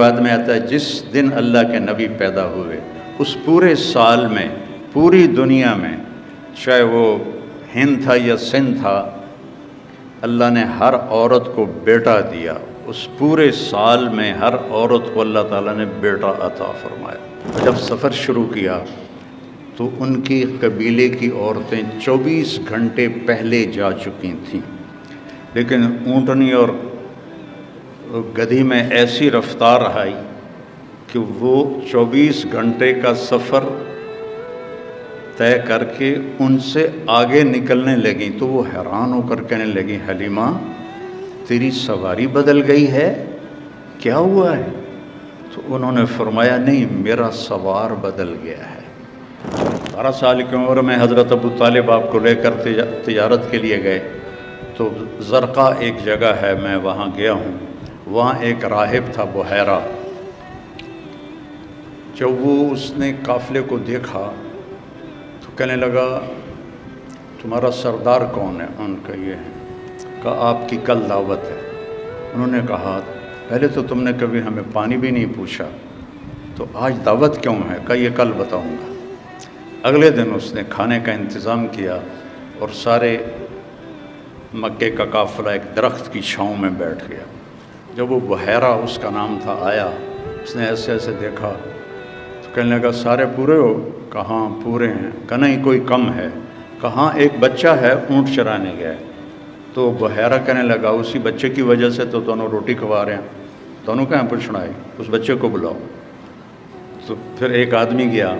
روایت میں آتا ہے جس دن اللہ کے نبی پیدا ہوئے اس پورے سال میں پوری دنیا میں، چاہے وہ ہند تھا یا سندھ تھا، اللہ نے ہر عورت کو بیٹا دیا۔ اس پورے سال میں ہر عورت کو اللہ تعالیٰ نے بیٹا عطا فرمایا۔ جب سفر شروع کیا تو ان کی قبیلے کی عورتیں 24 گھنٹے پہلے جا چکی تھیں، لیکن اونٹنی اور گدھی میں ایسی رفتار آئی کہ وہ 24 گھنٹے کا سفر طے کر کے ان سے آگے نکلنے لگیں، تو وہ حیران ہو کر کہنے لگیں حلیمہ تیری سواری بدل گئی ہے، کیا ہوا ہے؟ تو انہوں نے فرمایا نہیں، میرا سوار بدل گیا ہے۔ 12 سال کی عمر میں حضرت ابو طالب آپ کو لے کر تجارت کے لیے گئے، تو زرقا ایک جگہ ہے، میں وہاں گیا ہوں، وہاں ایک راہب تھا بحیرہ۔ جب وہ اس نے قافلے کو دیکھا تو کہنے لگا تمہارا سردار کون ہے؟ ان کا یہ ہے۔ کہا آپ کی کل دعوت ہے۔ انہوں نے کہا پہلے تو تم نے کبھی ہمیں پانی بھی نہیں پوچھا، تو آج دعوت کیوں ہے؟ کہا یہ کل بتاؤں گا۔ اگلے دن اس نے کھانے کا انتظام کیا اور سارے مکے کا قافلہ ایک درخت کی چھاؤں میں بیٹھ گیا۔ جب وہ بحیرہ اس کا نام تھا آیا، اس نے ایسے ایسے دیکھا تو کہنے لگا سارے پورے ہو؟ کہاں پورے ہیں۔ کہا نہیں کوئی کم ہے۔ کہاں ایک بچہ ہے اونٹ چرانے گیا ہے۔ تو بحیرہ کہنے لگا اسی بچے کی وجہ سے تو دونوں روٹی کھوا رہے ہیں، دونوں کہاں پوچھنا ہے، اس بچے کو بلاؤ۔ تو پھر ایک آدمی گیا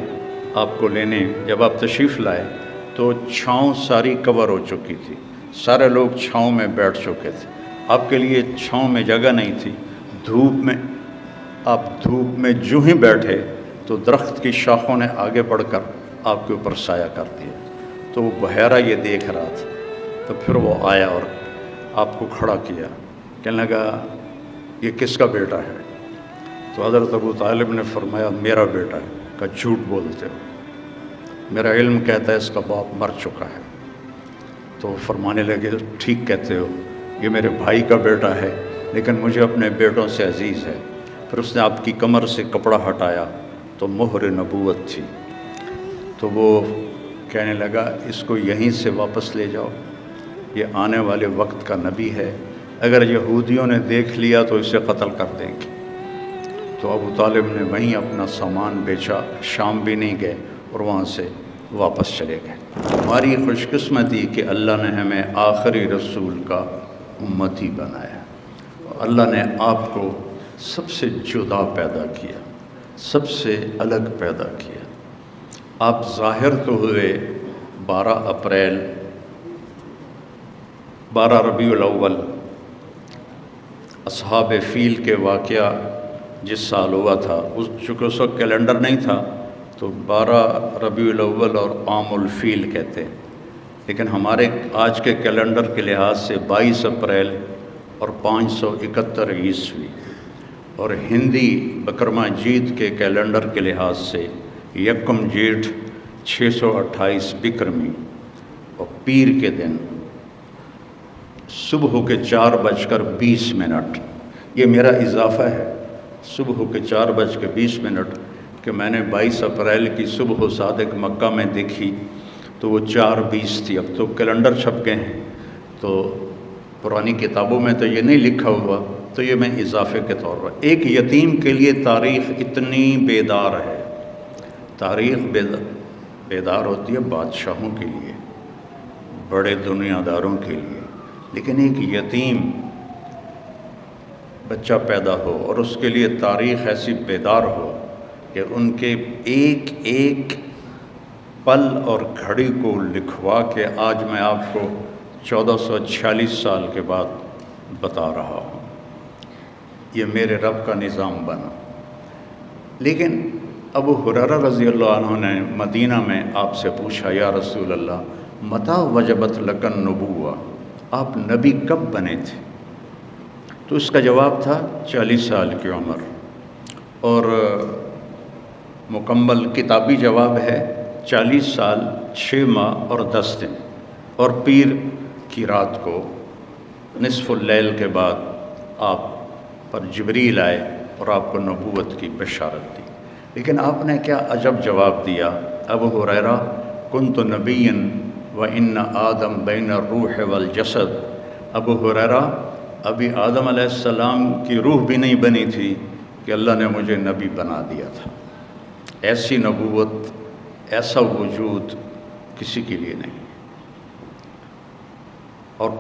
آپ کو لینے، جب آپ تشریف لائے تو چھاؤں ساری کور ہو چکی تھی، سارے لوگ چھاؤں میں بیٹھ چکے تھے، آپ کے لیے چھاؤں میں جگہ نہیں تھی۔ دھوپ میں آپ دھوپ میں جو ہی بیٹھے تو درخت کی شاخوں نے آگے بڑھ کر آپ کے اوپر سایہ کر دیا۔ تو وہ بحیرہ یہ دیکھ رہا تھا، تو پھر وہ آیا اور آپ کو کھڑا کیا، کہنے لگا یہ کس کا بیٹا ہے؟ تو حضرت ابو طالب نے فرمایا میرا بیٹا ہے۔ کہا جھوٹ بولتے ہو، میرا علم کہتا ہے اس کا باپ مر چکا ہے۔ تو فرمانے لگے ٹھیک کہتے ہو، یہ میرے بھائی کا بیٹا ہے لیکن مجھے اپنے بیٹوں سے عزیز ہے۔ پھر اس نے آپ کی کمر سے کپڑا ہٹایا تو مہر نبوت تھی۔ تو وہ کہنے لگا اس کو یہیں سے واپس لے جاؤ، یہ آنے والے وقت کا نبی ہے، اگر یہودیوں نے دیکھ لیا تو اسے قتل کر دیں گے۔ تو ابو طالب نے وہیں اپنا سامان بیچا، شام بھی نہیں گئے اور وہاں سے واپس چلے گئے۔ ہماری خوش قسمتی کہ اللہ نے ہمیں آخری رسول کا امتی بنایا۔ اللہ نے آپ کو سب سے جدا پیدا کیا، سب سے الگ پیدا کیا۔ آپ ظاہر تو ہوئے 12 اپریل 12 ربیع الاول، اصحاب فیل کے واقعہ جس سال ہوا تھا، چونکہ اس وقت کیلنڈر نہیں تھا تو 12 ربیع الاول اور عام الفیل کہتے ہیں، لیکن ہمارے آج کے کیلنڈر کے لحاظ سے 22 اپریل اور 571 عیسوی، اور ہندی بکرما جیت کے کیلنڈر کے لحاظ سے 1 جیٹھ 628 بکرمی، اور پیر کے دن صبح کے 4:20۔ یہ میرا اضافہ ہے، صبح کے 4:20 کہ میں نے 22 اپریل کی صبح صادق مکہ میں دیکھی تو وہ 4:20 تھی۔ اب تو کیلنڈر چھپ گئے ہیں تو پرانی کتابوں میں تو یہ نہیں لکھا ہوا، تو یہ میں اضافے کے طور پر۔ ایک یتیم کے لیے تاریخ اتنی بیدار ہے، تاریخ بیدار ہوتی ہے بادشاہوں کے لیے، بڑے دنیا داروں کے لیے، لیکن ایک یتیم بچہ پیدا ہو اور اس کے لیے تاریخ ایسی بیدار ہو کہ ان کے ایک ایک پل اور گھڑی کو لکھوا کے آج میں آپ کو 1446 سال کے بعد بتا رہا ہوں، یہ میرے رب کا نظام بنا۔ لیکن ابو ہریرہ رضی اللہ عنہ نے مدینہ میں آپ سے پوچھا یا رسول اللہ متی وجبت لک النبوہ، آپ نبی کب بنے تھے؟ تو اس کا جواب تھا 40 سال کی عمر، اور مکمل کتابی جواب ہے 40 سال 6 ماہ اور 10 دن، اور پیر کی رات کو نصف اللیل کے بعد آپ پر جبریل آئے اور آپ کو نبوت کی بشارت دی۔ لیکن آپ نے کیا عجب جواب دیا، ابو ہریرہ کنت نبیا وان آدم بین الروح والجسد۔ ابو ہریرہ ابھی آدم علیہ السلام کی روح بھی نہیں بنی تھی کہ اللہ نے مجھے نبی بنا دیا تھا۔ ایسی نبوت، ایسا وجود کسی کے لیے نہیں۔ اور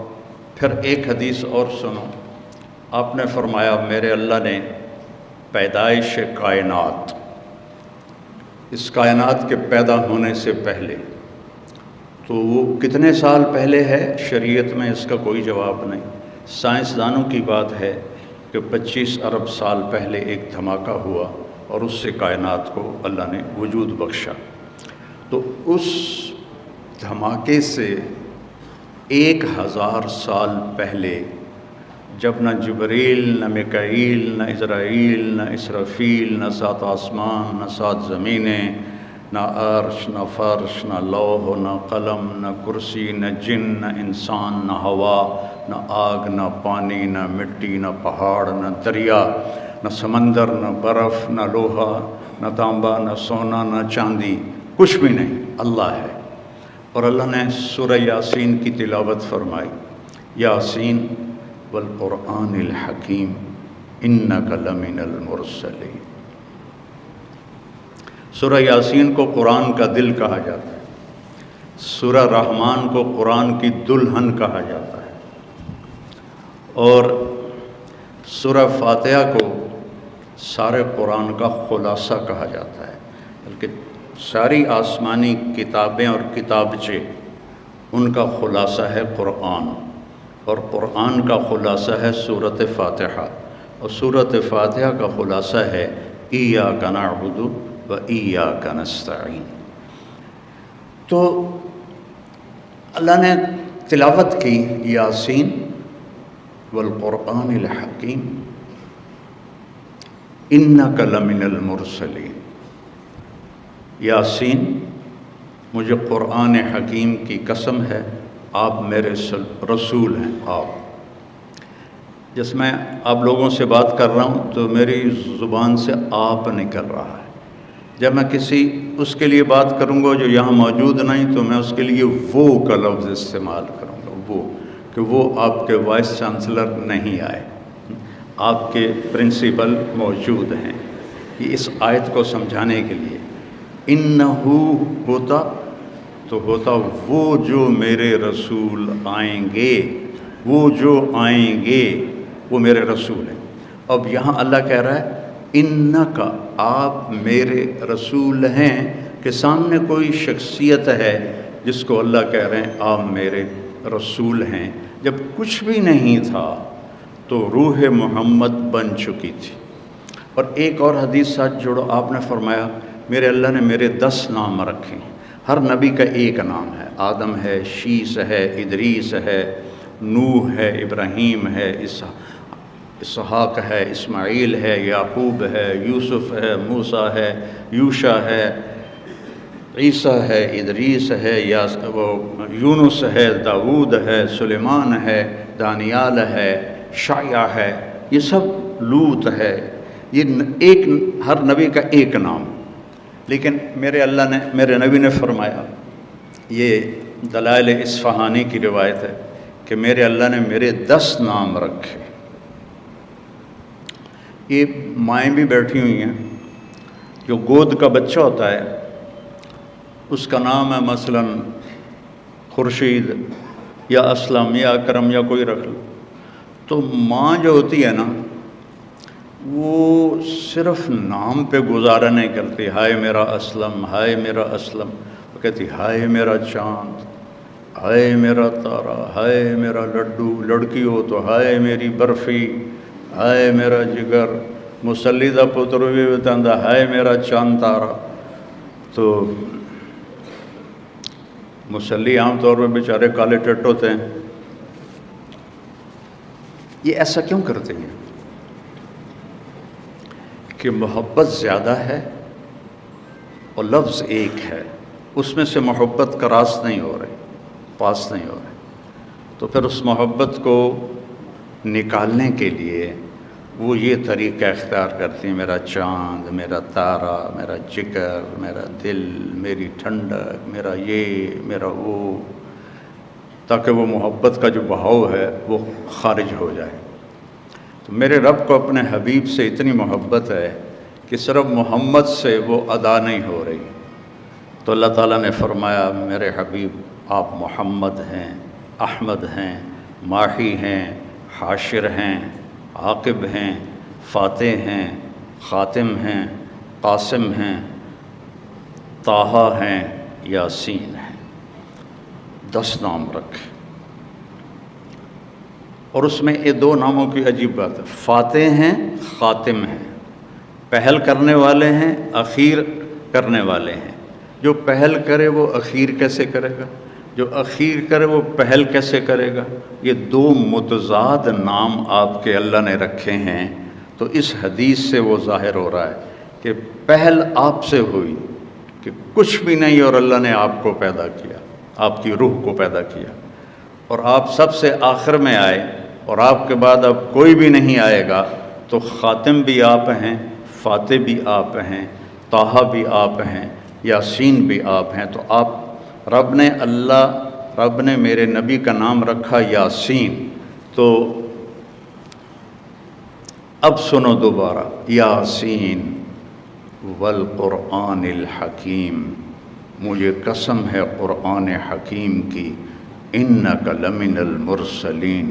پھر ایک حدیث اور سنو، آپ نے فرمایا میرے اللہ نے پیدائش کائنات، اس کائنات کے پیدا ہونے سے پہلے، تو وہ کتنے سال پہلے ہے شریعت میں اس کا کوئی جواب نہیں۔ سائنسدانوں کی بات ہے کہ 25 ارب سال پہلے ایک دھماکہ ہوا اور اس سے کائنات کو اللہ نے وجود بخشا۔ تو اس دھماکے سے 1000 سال پہلے جب نہ جبریل، نہ میکائیل، نہ عزرائیل، نہ اسرافیل، نہ 7 آسمان، نہ 7 زمینیں، نہ عرش، نہ فرش، نہ لوح، نہ قلم، نہ کرسی، نہ جن، نہ انسان، نہ ہوا، نہ آگ، نہ پانی، نہ مٹی، نہ پہاڑ، نہ دریا، نہ سمندر، نہ برف، نہ لوہا، نہ تانبا، نہ سونا، نہ چاندی، کچھ بھی نہیں، اللہ ہے۔ اور اللہ نے سورہ یاسین کی تلاوت فرمائی، یاسین والقرآن الحکیم انک لمن المرسلین۔ سورہ یاسین کو قرآن کا دل کہا جاتا ہے، سورہ رحمان کو قرآن کی دلہن کہا جاتا ہے، اور سورہ فاتحہ کو سارے قرآن کا خلاصہ کہا جاتا ہے، بلکہ ساری آسمانی کتابیں اور کتابچے ان کا خلاصہ ہے قرآن، اور قرآن کا خلاصہ ہے سورۃ فاتحہ، اور سورۃ فاتحہ کا خلاصہ ہے ایاک نعبد و ایاک نستعین۔ تو اللہ نے تلاوت کی یاسین والقرآن الحکیم انک لمن المرسلین۔ یاسین، مجھے قرآن حکیم کی قسم ہے آپ میرے رسول ہیں۔ آپ جس میں آپ لوگوں سے بات کر رہا ہوں تو میری زبان سے آپ نکل رہا ہے، جب میں کسی اس کے لیے بات کروں گا جو یہاں موجود نہیں تو میں اس کے لیے وہ کا لفظ استعمال کروں گا، وہ کہ وہ آپ کے وائس چانسلر نہیں آئے، آپ کے پرنسپل موجود ہیں۔ یہ اس آیت کو سمجھانے کے لیے انہو ہوتا تو ہوتا وہ جو میرے رسول آئیں گے، وہ جو آئیں گے وہ میرے رسول ہیں۔ اب یہاں اللہ کہہ رہا ہے انکا، آپ میرے رسول ہیں، کہ سامنے کوئی شخصیت ہے جس کو اللہ کہہ رہے ہیں آپ میرے رسول ہیں۔ جب کچھ بھی نہیں تھا تو روح محمد بن چکی تھی۔ اور ایک اور حدیث ساتھ جوڑو، آپ نے فرمایا میرے اللہ نے میرے 10 نام رکھے ہیں، ہر نبی کا ایک نام ہے، آدم ہے، شیس ہے، ادریس ہے، نوح ہے، ابراہیم ہے، اسحاق ہے، اسماعیل ہے، یعقوب ہے، یوسف ہے، موسیٰ ہے، یوشع ہے، عیسیٰ ہے، ادریس ہے، یونس ہے، داود ہے، سلیمان ہے، دانیال ہے، شعیع ہے، یہ سب لوط ہے، یہ ایک ہر نبی کا ایک نام۔ لیکن میرے اللہ نے، میرے نبی نے فرمایا، یہ دلائل اصفہانی کی روایت ہے کہ میرے اللہ نے میرے 10 نام رکھے۔ یہ مائیں بھی بیٹھی ہوئی ہیں، جو گود کا بچہ ہوتا ہے اس کا نام ہے مثلا خورشید یا اسلم یا اکرم یا کوئی رکھ لو، تو ماں جو ہوتی ہے نا وہ صرف نام پہ گزارا نہیں کرتی، ہائے میرا اسلم، ہائے میرا اسلم، وہ کہتی ہائے میرا چاند، ہائے میرا تارا، ہائے میرا لڈو، لڑکی ہو تو ہائے میری برفی، ہائے میرا جگر، مسلی دا پتر بھی بتاندہ ہائے میرا چاند تارا۔ تو مسلی عام طور پہ بیچارے کالے ٹٹ ہوتے ہیں، یہ ایسا کیوں کرتے ہیں کہ محبت زیادہ ہے اور لفظ ایک ہے، اس میں سے محبت کراس نہیں ہو رہی، پاس نہیں ہو رہی، تو پھر اس محبت کو نکالنے کے لیے وہ یہ طریقہ اختیار کرتی ہیں، میرا چاند، میرا تارا، میرا جگر، میرا دل، میری ٹھنڈک، میرا یہ، میرا وہ، تاکہ وہ محبت کا جو بہاؤ ہے وہ خارج ہو جائے۔ تو میرے رب کو اپنے حبیب سے اتنی محبت ہے کہ صرف محمد سے وہ ادا نہیں ہو رہی، تو اللہ تعالیٰ نے فرمایا میرے حبیب آپ محمد ہیں، احمد ہیں، ماحی ہیں، حاشر ہیں، عاقب ہیں، فاتح ہیں، خاتم ہیں، قاسم ہیں، طٰہٰ ہیں، یاسین ہیں، 10 نام رکھے۔ اور اس میں یہ 2 ناموں کی عجیب بات ہے، فاتح ہیں، خاتم ہیں، پہل کرنے والے ہیں، اخیر کرنے والے ہیں۔ جو پہل کرے وہ اخیر کیسے کرے گا؟ جو اخیر کرے وہ پہل کیسے کرے گا؟ یہ 2 متضاد نام آپ کے اللہ نے رکھے ہیں۔ تو اس حدیث سے وہ ظاہر ہو رہا ہے کہ پہل آپ سے ہوئی کہ کچھ بھی نہیں، اور اللہ نے آپ کو پیدا کیا، آپ کی روح کو پیدا کیا، اور آپ سب سے آخر میں آئے، اور آپ کے بعد اب کوئی بھی نہیں آئے گا، تو خاتم بھی آپ ہیں، فاتح بھی آپ ہیں، طٰہٰ بھی آپ ہیں، یاسین بھی آپ ہیں۔ تو آپ رب نے میرے نبی کا نام رکھا یاسین۔ تو اب سنو دوبارہ، یاسین والقرآن الحکیم، مجھے قسم ہے قرآن حکیم کی، انک لمن المرسلین،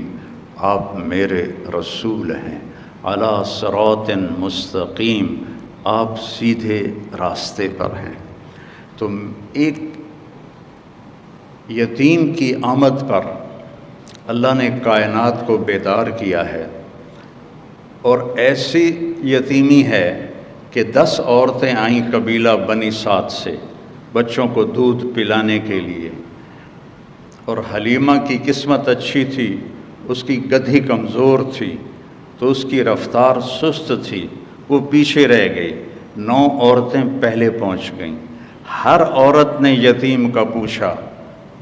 آپ میرے رسول ہیں، علی صراط مستقیم، آپ سیدھے راستے پر ہیں۔ تو ایک یتیم کی آمد پر اللہ نے کائنات کو بیدار کیا ہے، اور ایسی یتیمی ہے کہ 10 عورتیں آئیں قبیلہ بنی سعد سے بچوں کو دودھ پلانے کے لیے، اور حلیمہ کی قسمت اچھی تھی، اس کی گدھی کمزور تھی، تو اس کی رفتار سست تھی، وہ پیچھے رہ گئی، 9 عورتیں پہلے پہنچ گئیں۔ ہر عورت نے یتیم کا پوچھا،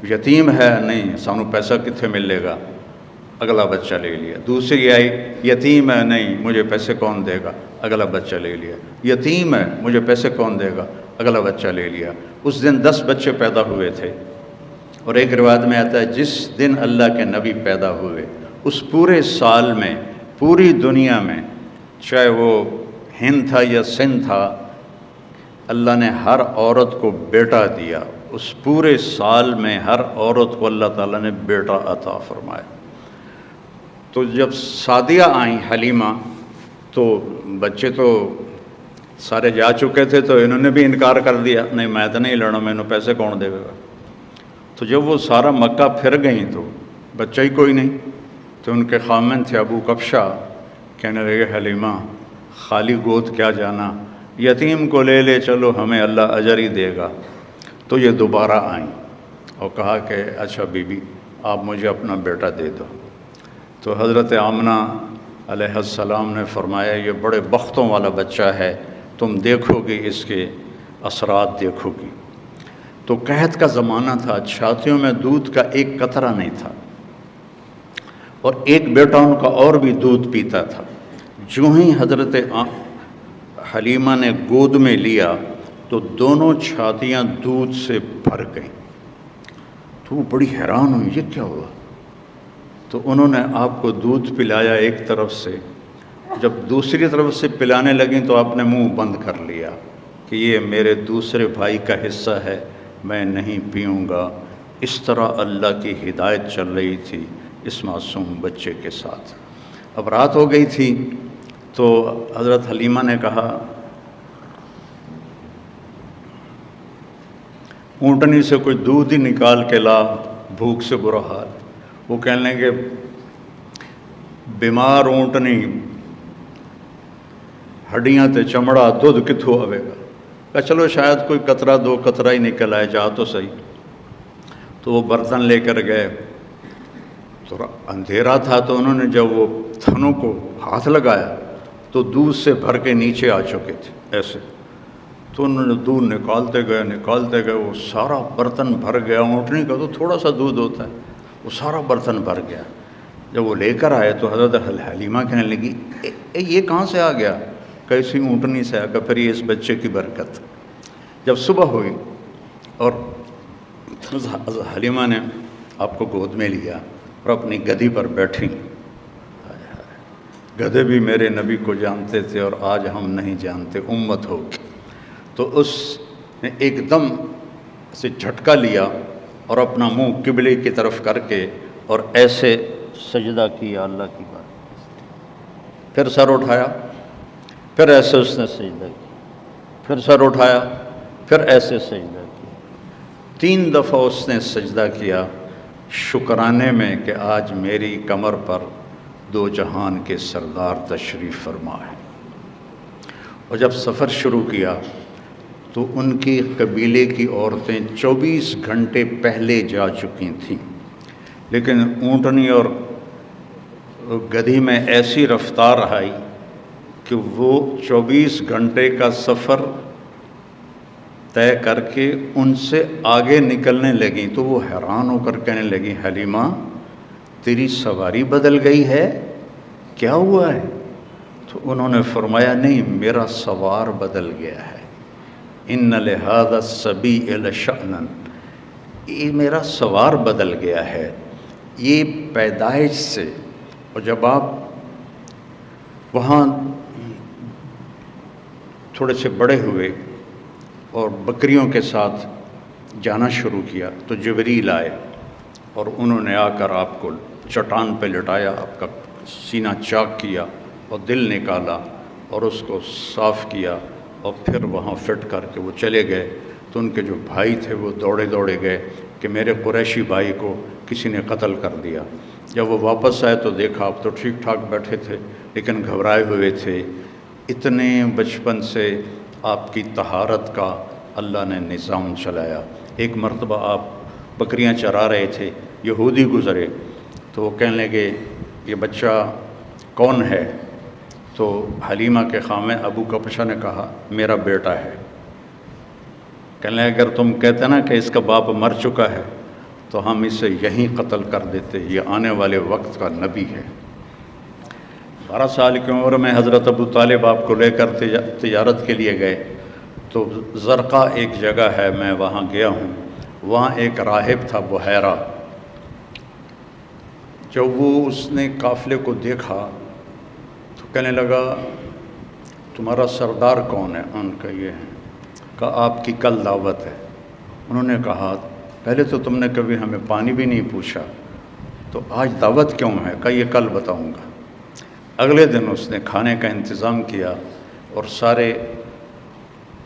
یتیم ہے؟ نہیں، سانو پیسہ کتنے ملے گا؟ اگلا بچہ لے لیا۔ دوسری آئی، یتیم ہے؟ نہیں، مجھے پیسے کون دے گا؟ اگلا بچہ لے لیا۔ یتیم ہے، مجھے پیسے کون دے گا؟ اگلا بچہ لے لیا۔ اس دن 10 بچے پیدا ہوئے تھے، اور ایک روایت میں آتا ہے جس دن اللہ کے نبی پیدا ہوئے اس پورے سال میں پوری دنیا میں، چاہے وہ ہند تھا یا سندھ تھا، اللہ نے ہر عورت کو بیٹا دیا۔ اس پورے سال میں ہر عورت کو اللہ تعالیٰ نے بیٹا عطا فرمایا۔ تو جب سعدیہ آئیں حلیمہ، تو بچے تو سارے جا چکے تھے، تو انہوں نے بھی انکار کر دیا، نہیں میں تو نہیں لینا، میں نے پیسے کون دے گا۔ تو جب وہ سارا مکہ پھر گئیں تو بچہ ہی کوئی نہیں، تو ان کے خامن تھے ابو کبشہ، کہنے لگے حلیمہ خالی گود کیا جانا، یتیم کو لے لے چلو، ہمیں اللہ اجر ہی دے گا۔ تو یہ دوبارہ آئیں اور کہا کہ اچھا بی بی آپ مجھے اپنا بیٹا دے دو۔ تو حضرت آمنہ علیہ السلام نے فرمایا یہ بڑے بختوں والا بچہ ہے، تم دیکھو گی اس کے اثرات دیکھو گی۔ تو قحط کا زمانہ تھا، چھاتیوں میں دودھ کا ایک قطرہ نہیں تھا، اور ایک بیٹا ان کا اور بھی دودھ پیتا تھا۔ جو ہی حضرت حلیمہ نے گود میں لیا تو دونوں چھاتیاں دودھ سے بھر گئیں۔ تو وہ بڑی حیران ہوئی، یہ کیا ہوا؟ تو انہوں نے آپ کو دودھ پلایا ایک طرف سے، جب دوسری طرف سے پلانے لگیں تو آپ نے منہ بند کر لیا کہ یہ میرے دوسرے بھائی کا حصہ ہے، میں نہیں پیوں گا۔ اس طرح اللہ کی ہدایت چل رہی تھی اس معصوم بچے کے ساتھ۔ اب رات ہو گئی تھی، تو حضرت حلیمہ نے کہا اونٹنی سے کوئی دودھ ہی نکال کے لا، بھوک سے برا حال۔ وہ کہنے لگے بیمار اونٹنی، ہڈیاں تے چمڑا، دودھ کتھوں آئے گا؟ کہا چلو شاید کوئی قطرہ 2 قطرہ ہی نکل آئے، جا تو صحیح۔ تو وہ برتن لے کر گئے، تو اندھیرا تھا، تو انہوں نے جب وہ تھنوں کو ہاتھ لگایا تو دودھ سے بھر کے نیچے آ چکے تھے ایسے۔ تو انہوں نے دودھ نکالتے گئے، وہ سارا برتن بھر گیا۔ اونٹنی کا تو تھوڑا سا دودھ ہوتا ہے، وہ سارا برتن بھر گیا۔ جب وہ لے کر آئے تو حضرت حلیمہ کہنے لگی یہ کہاں سے آ گیا؟ کیسی اونٹنی سے آ گیا؟ پھر یہ اس بچے کی برکت۔ جب صبح ہوئی اور حلیمہ نے آپ کو گود میں لیا اور اپنی گدھی پر بیٹھی، گدھے بھی میرے نبی کو جانتے تھے اور آج ہم نہیں جانتے، امت ہوگی، تو اس نے ایک دم سے جھٹکا لیا اور اپنا منہ قبلے کی طرف کر کے اور ایسے سجدہ کیا اللہ کی بات، پھر سر اٹھایا، پھر ایسے اس نے سجدہ کیا، پھر سر اٹھایا، پھر ایسے سجدہ کیا، 3 دفعہ اس نے سجدہ کیا شکرانے میں کہ آج میری کمر پر 2 جہان کے سردار تشریف فرما ہے۔ اور جب سفر شروع کیا تو ان کی قبیلے کی عورتیں 24 گھنٹے پہلے جا چکی تھیں، لیکن اونٹنی اور گدھی میں ایسی رفتار آئی کہ وہ 24 گھنٹے کا سفر طے کر کے ان سے آگے نکلنے لگیں، تو وہ حیران ہو کر کہنے لگیں حلیمہ تیری سواری بدل گئی ہے، کیا ہوا ہے؟ تو انہوں نے فرمایا نہیں، میرا سوار بدل گیا ہے، ان لہذا الصبی لشأنا، یہ میرا سوار بدل گیا ہے، یہ پیدائش سے۔ اور جب آپ وہاں تھوڑے سے بڑے ہوئے اور بکریوں کے ساتھ جانا شروع کیا تو جبریل آئے اور انہوں نے آ کر آپ کو چٹان پہ لٹایا، آپ کا سینہ چاک کیا اور دل نکالا اور اس کو صاف کیا اور پھر وہاں فٹ کر کے وہ چلے گئے۔ تو ان کے جو بھائی تھے وہ دوڑے گئے کہ میرے قریشی بھائی کو کسی نے قتل کر دیا۔ جب وہ واپس آئے تو دیکھا آپ تو ٹھیک ٹھاک بیٹھے تھے لیکن گھبرائے ہوئے تھے، اتنے بچپن سے آپ کی طہارت کا اللہ نے نظام چلایا۔ ایک مرتبہ آپ بکریاں چرا رہے تھے، یہودی گزرے تو وہ کہنے لگے یہ بچہ کون ہے؟ تو حلیمہ کے خامے ابو کبشہ نے کہا میرا بیٹا ہے۔ کہنے لگے اگر تم کہتے نا کہ اس کا باپ مر چکا ہے تو ہم اسے یہیں قتل کر دیتے، یہ آنے والے وقت کا نبی ہے۔ 12 سال کی عمر میں حضرت ابو طالب آپ کو لے کر تجارت کے لیے گئے تو زرقا ایک جگہ ہے، میں وہاں گیا ہوں، وہاں ایک راہب تھا بحیرہ۔ جب وہ اس نے قافلے کو دیکھا تو کہنے لگا تمہارا سردار کون ہے؟ ان کا یہ ہے، کہا آپ کی کل دعوت ہے۔ انہوں نے کہا پہلے تو تم نے کبھی ہمیں پانی بھی نہیں پوچھا، تو آج دعوت کیوں ہے؟ کہا یہ کل بتاؤں گا۔ اگلے دن اس نے کھانے کا انتظام کیا اور سارے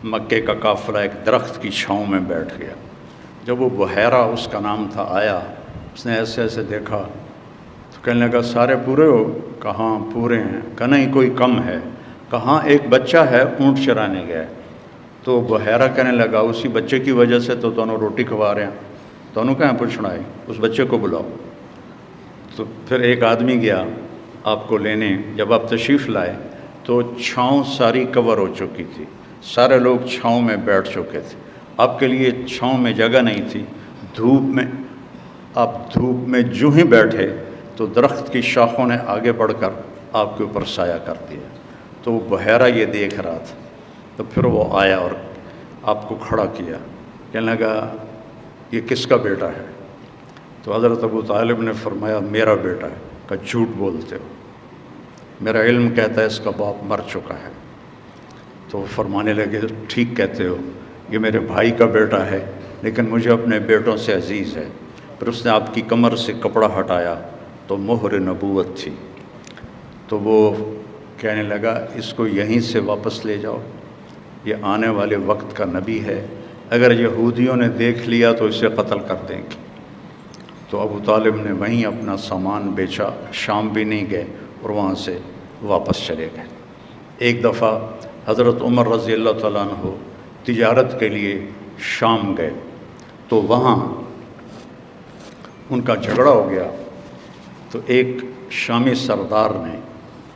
مکے کا قافلہ ایک درخت کی چھاؤں میں بیٹھ گیا۔ جب وہ بحیرہ اس کا نام تھا آیا، اس نے ایسے ایسے دیکھا تو کہنے لگا سارے پورے ہو؟ کہاں پورے ہیں؟ کہا نہیں کوئی کم ہے۔ کہاں ایک بچہ ہے اونٹ چرانے گیا۔ تو بحیرہ کہنے لگا اسی بچے کی وجہ سے تو دونوں روٹی کھوا رہے ہیں، دونوں کہاں پوچھنا ہے، اس بچے کو بلاؤ۔ تو پھر ایک آدمی گیا آپ کو لینے، جب آپ تشریف لائے تو چھاؤں ساری کور ہو چکی تھی، سارے لوگ چھاؤں میں بیٹھ چکے تھے، آپ کے لیے چھاؤں میں جگہ نہیں تھی۔ آپ دھوپ میں جو ہی بیٹھے تو درخت کی شاخوں نے آگے بڑھ کر آپ کے اوپر سایہ کر دیا۔ تو وہ بحیرہ یہ دیکھ رہا تھا، تو پھر وہ آیا اور آپ کو کھڑا کیا، کہنے لگا یہ کس کا بیٹا ہے؟ تو حضرت ابو طالب نے فرمایا میرا بیٹا ہے۔ کہ جھوٹ بولتے ہو، میرا علم کہتا ہے اس کا باپ مر چکا ہے۔ تو وہ فرمانے لگے ٹھیک کہتے ہو، یہ میرے بھائی کا بیٹا ہے لیکن مجھے اپنے بیٹوں سے عزیز ہے۔ پھر اس نے آپ کی کمر سے کپڑا ہٹایا تو مہر نبوت تھی۔ تو وہ کہنے لگا اس کو یہیں سے واپس لے جاؤ، یہ آنے والے وقت کا نبی ہے، اگر یہودیوں نے دیکھ لیا تو اسے قتل کر دیں گے۔ تو ابو طالب نے وہیں اپنا سامان بیچا، شام بھی نہیں گئے اور وہاں سے واپس چلے گئے۔ ایک دفعہ حضرت عمر رضی اللہ تعالیٰ عنہ تجارت کے لیے شام گئے تو وہاں ان کا جھگڑا ہو گیا، تو ایک شامی سردار نے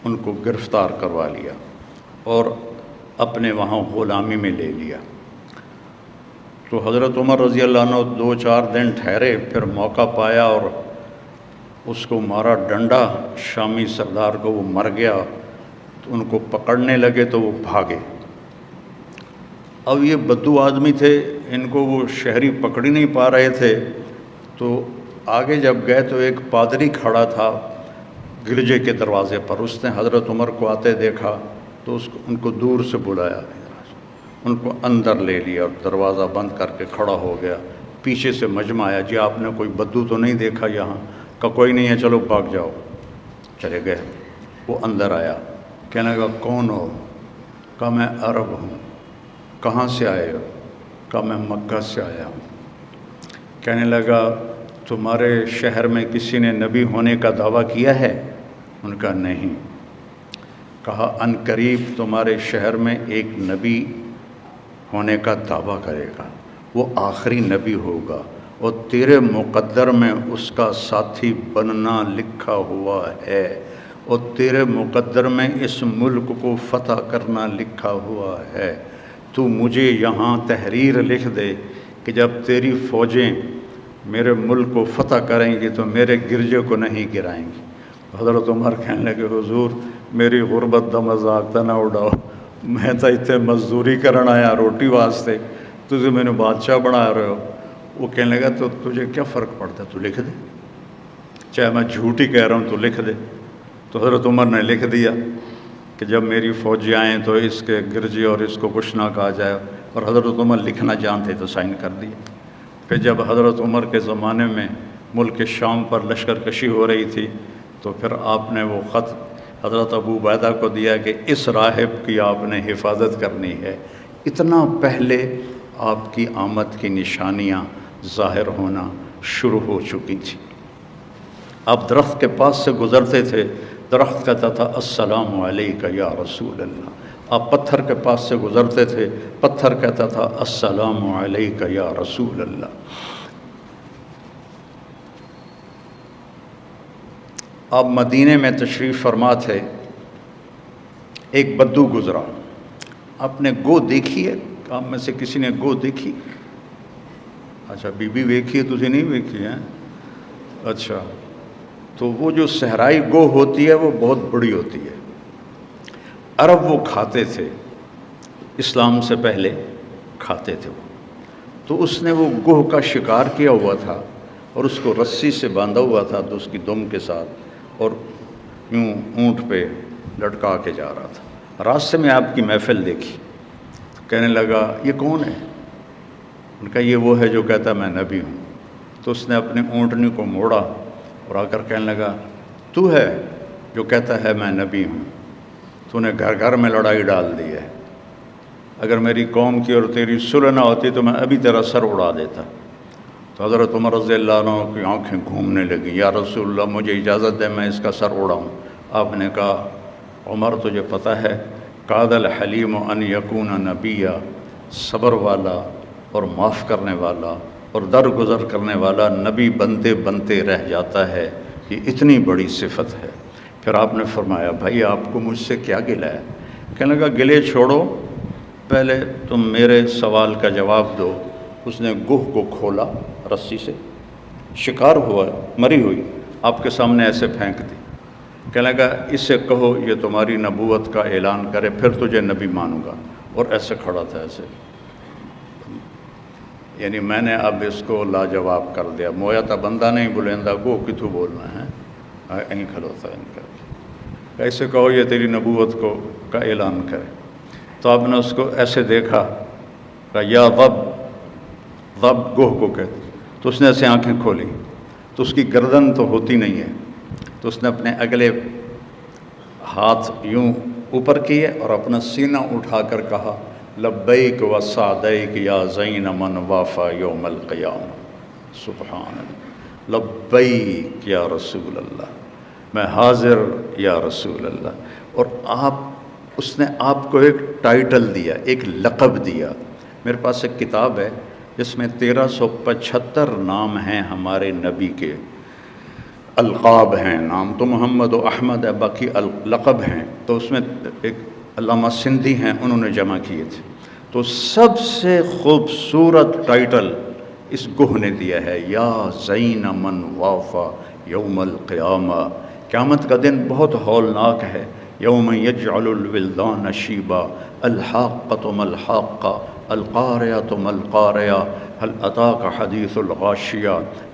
ان کو گرفتار کروا لیا اور اپنے وہاں غلامی میں لے لیا۔ تو حضرت عمر رضی اللہ عنہ 2-4 دن ٹھہرے، پھر موقع پایا اور اس کو مارا ڈنڈا شامی سردار کو، وہ مر گیا، تو ان کو پکڑنے لگے تو وہ بھاگے۔ اب یہ بدو آدمی تھے، ان کو وہ شہری پکڑ ہی نہیں پا رہے تھے، تو آگے جب گئے تو ایک پادری کھڑا تھا گرجے کے دروازے پر، اس نے حضرت عمر کو آتے دیکھا تو ان کو دور سے بلایا، ان کو اندر لے لیا اور دروازہ بند کر کے کھڑا ہو گیا۔ پیچھے سے مجمع آیا، جی آپ نے کوئی بدو تو نہیں دیکھا یہاں؟ کہا کوئی نہیں ہے، چلو بھاگ جاؤ۔ چلے گئے۔ وہ اندر آیا، کہنے لگا کون ہو؟ کہا میں عرب ہوں۔ کہاں سے آئے ہو؟ کہا میں مکہ سے آیا ہوں۔ کہنے لگا تمہارے شہر میں کسی نے نبی ہونے کا دعویٰ کیا ہے؟ ان کا نہیں۔ کہا ان قریب تمہارے شہر میں ایک نبی ہونے کا دعویٰ کرے گا، وہ آخری نبی ہوگا، اور تیرے مقدر میں اس کا ساتھی بننا لکھا ہوا ہے، اور تیرے مقدر میں اس ملک کو فتح کرنا لکھا ہوا ہے۔ تو مجھے یہاں تحریر لکھ دے کہ جب تیری فوجیں میرے ملک کو فتح کریں گی تو میرے گرجے کو نہیں گرائیں گی۔ حضرت عمر کہنے لگے حضور میری غربت دا مذاق تا نہ اڑاؤ، میں تو اتنے مزدوری کرن آیا روٹی واسطے، تجھے میں نے بادشاہ بنا رہے ہو۔ وہ کہنے لگا تو تجھے کیا فرق پڑتا ہے، تو لکھ دے، چاہے میں جھوٹ ہی کہہ رہا ہوں تو لکھ دے۔ تو حضرت عمر نے لکھ دیا کہ جب میری فوجی آئیں تو اس کے گرجے اور اس کو کچھ نہ کہا جائے، اور حضرت عمر لکھنا جانتے تو سائن کر دیا۔ پھر جب حضرت عمر کے زمانے میں ملک شام پر لشکر کشی ہو رہی تھی تو پھر آپ نے وہ خط حضرت ابو عبیدہ کو دیا کہ اس راہب کی آپ نے حفاظت کرنی ہے۔ اتنا پہلے آپ کی آمد کی نشانیاں ظاہر ہونا شروع ہو چکی تھی۔ آپ درخت کے پاس سے گزرتے تھے، درخت کہتا تھا السلام علیکہ یا رسول اللہ۔ آپ پتھر کے پاس سے گزرتے تھے، پتھر کہتا تھا السلام علیکہ یا رسول اللہ۔ آپ مدینے میں تشریف فرما تھے، ایک بدو گزرا، آپ نے گو دیکھی ہے؟ آپ میں سے کسی نے گو دیکھی؟ اچھا بی بی ویکھی ہے، تجھے نہیں ویکھی ہے؟ اچھا، تو وہ جو صحرائی گو ہوتی ہے وہ بہت بڑی ہوتی ہے، عرب وہ کھاتے تھے، اسلام سے پہلے کھاتے تھے وہ۔ تو اس نے وہ گوہ کا شکار کیا ہوا تھا اور اس کو رسی سے باندھا ہوا تھا تو اس کی دم کے ساتھ، اور یوں اونٹ پہ لٹکا کے جا رہا تھا۔ راستے میں آپ کی محفل دیکھی، کہنے لگا یہ کون ہے؟ ان کا یہ وہ ہے جو کہتا میں نبی ہوں۔ تو اس نے اپنے اونٹنی کو موڑا اور آ کر کہنے لگا تو ہے جو کہتا ہے میں نبی ہوں، تو نے گھر گھر میں لڑائی ڈال دی ہے، اگر میری قوم کی اور تیری صلح نہ ہوتی تو میں ابھی تیرا سر اڑا دیتا۔ تو حضرت عمر رضی اللہ عنہ کی آنکھیں گھومنے لگیں، یا رسول اللہ مجھے اجازت دے میں اس کا سر اڑاؤں۔ آپ نے کہا عمر تجھے پتہ ہے قاد الحلیم ان یکون نبیہ، صبر والا اور معاف کرنے والا اور درگزر کرنے والا نبی بنتے بنتے رہ جاتا ہے، یہ اتنی بڑی صفت ہے۔ پھر آپ نے فرمایا بھائی آپ کو مجھ سے کیا گلہ ہے؟ کہنے لگا گلے چھوڑو، پہلے تم میرے سوال کا جواب دو۔ اس نے گوہ کو کھولا رسی سے، شکار ہوا مری ہوئی آپ کے سامنے ایسے پھینک دی۔ کہنے لگا اس سے کہو یہ تمہاری نبوت کا اعلان کرے پھر تجھے نبی مانوں گا، اور ایسے کھڑا تھا ایسے، یعنی میں نے اب اس کو لاجواب کر دیا، مویا تا بندہ نہیں بلندہ گو کتوں بولنا ہے، یہیں کھلوتا ان کا، ایسے کہو یہ تیری نبوت کو کا اعلان کرے۔ تو آپ نے اس کو ایسے دیکھا، کہا یا رب، رب گوہ کو کہتے، تو اس نے ایسے آنکھیں کھولی تو اس کی گردن تو ہوتی نہیں ہے، تو اس نے اپنے اگلے ہاتھ یوں اوپر کیے اور اپنا سینہ اٹھا کر کہا لبیک و سعدیک یا زین من وافا یوم القیامہ، سبحان اللہ، لبیک یا رسول اللہ، میں حاضر یا رسول اللہ۔ اور اس نے آپ کو ایک ٹائٹل دیا، ایک لقب دیا۔ میرے پاس ایک کتاب ہے جس میں 1375 نام ہیں ہمارے نبی کے، القاب ہیں، نام تو محمد و احمد ہے، باقی لقب ہیں، تو اس میں ایک علامہ سندھی ہیں انہوں نے جمع کیے تھے، تو سب سے خوبصورت ٹائٹل اس گوہ نے دیا ہے، یا زین من وافا یوم القیامہ، قیامت کا دن بہت ہولناک ہے۔ یوم یجعل الولدان شیبا، الحاقۃ ما الحاقہ، القارعۃ ما القارعہ، هل اتاک حدیث الغاشیہ،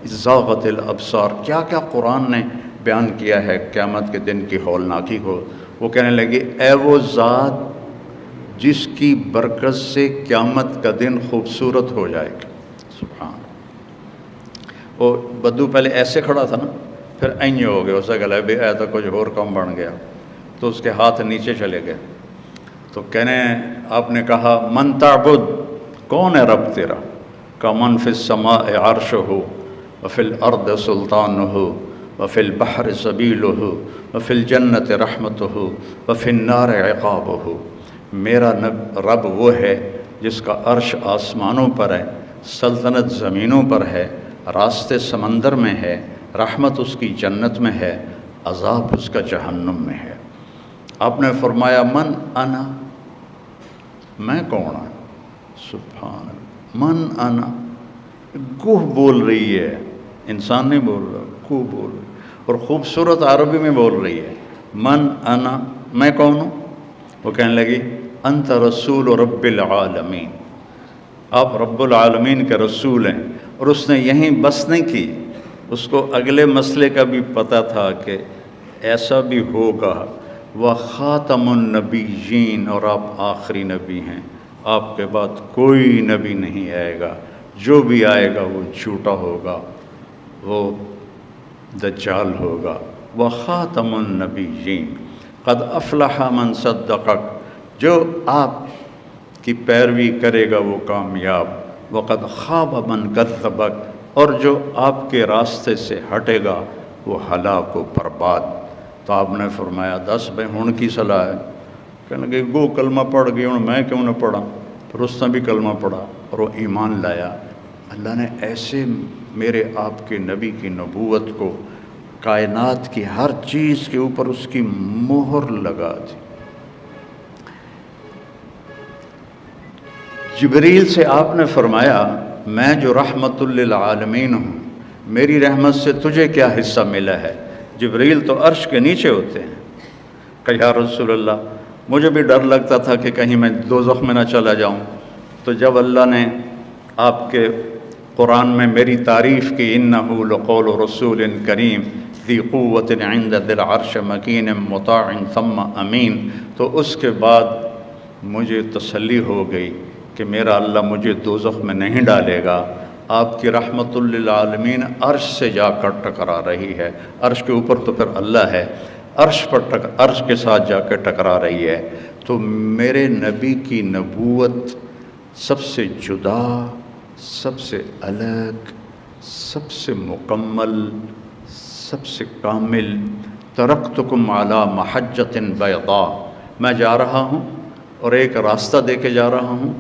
اذ زاغت الابصار۔ کیا کیا قرآن نے بیان کیا ہے قیامت کے دن کی ہولناکی کو۔ وہ کہنے لگے اے وہ ذات جس کی برکت سے قیامت کا دن خوبصورت ہو جائے گا۔ سبحان۔ وہ بدو پہلے ایسے کھڑا تھا نا، پھر اینج ہو گیا، اسے گلا بھی اے تو کچھ اور کم بن گیا، تو اس کے ہاتھ نیچے چلے گئے۔ تو کہنے آپ نے کہا من تعبد، کون ہے رب تیرا؟ کا من فی السماء عرشہ وفی الارض سلطانہ وفی البحر سبیلہ وفی الجنت رحمتہ وفی النار عقابہ۔ میرا رب وہ ہے جس کا عرش آسمانوں پر ہے، سلطنت زمینوں پر ہے، راستے سمندر میں ہے، رحمت اس کی جنت میں ہے، عذاب اس کا جہنم میں ہے۔ آپ نے فرمایا من انا، میں کون ہوں؟ سبحان اللہ، من انا، گوہ بول رہی ہے، انسان نہیں بول رہا، گوہ بول رہی ہے، اور خوبصورت عربی میں بول رہی ہے من انا، میں کون ہوں؟ وہ کہنے لگی انت رسول رب العالمین، آپ رب العالمین کے رسول ہیں۔ اور اس نے یہیں بس نہیں کی، اس کو اگلے مسئلے کا بھی پتہ تھا کہ ایسا بھی ہوگا، وخاتم النبیین، اور آپ آخری نبی ہیں، آپ کے بعد کوئی نبی نہیں آئے گا، جو بھی آئے گا وہ جھوٹا ہوگا، وہ دجال ہوگا۔ وخاتم النبیین، قد افلح من صدقک، جو آپ کی پیروی کرے گا وہ کامیاب، وقد خاب من کذبک، اور جو آپ کے راستے سے ہٹے گا وہ ہلاک و برباد۔ تو آپ نے فرمایا دس بھائی ہن کی صلاح ہے؟ کہنے لگے گو کلمہ پڑھ گئی، ہوں میں کیوں نہ پڑھا؟ پھر اس نے بھی کلمہ پڑھا اور وہ ایمان لایا۔ اللہ نے ایسے میرے آپ کے نبی کی نبوت کو کائنات کی ہر چیز کے اوپر اس کی مہر لگا دی۔ جبریل سے آپ نے فرمایا میں جو رحمت للعالمین ہوں، میری رحمت سے تجھے کیا حصہ ملا ہے؟ جبریل تو عرش کے نیچے ہوتے ہیں۔ کہ یا رسول اللہ مجھے بھی ڈر لگتا تھا کہ کہیں میں دوزخ میں نہ چلا جاؤں۔ تو جب اللہ نے آپ کے قرآن میں میری تعریف کی انہ لقول رسول کریم ذی قوت عند ذی العرش مکین مطاع ثم امین، تو اس کے بعد مجھے تسلی ہو گئی کہ میرا اللہ مجھے دوزخ میں نہیں ڈالے گا۔ آپ کی رحمت للعالمین عرش سے جا کر ٹکرا رہی ہے، عرش کے اوپر تو پھر اللہ ہے، عرش کے ساتھ جا کے ٹکرا رہی ہے۔ تو میرے نبی کی نبوت سب سے جدا، سب سے الگ، سب سے مکمل، سب سے کامل۔ ترکتکم علی محجۃ بیضاء، میں جا رہا ہوں اور ایک راستہ دے کے جا رہا ہوں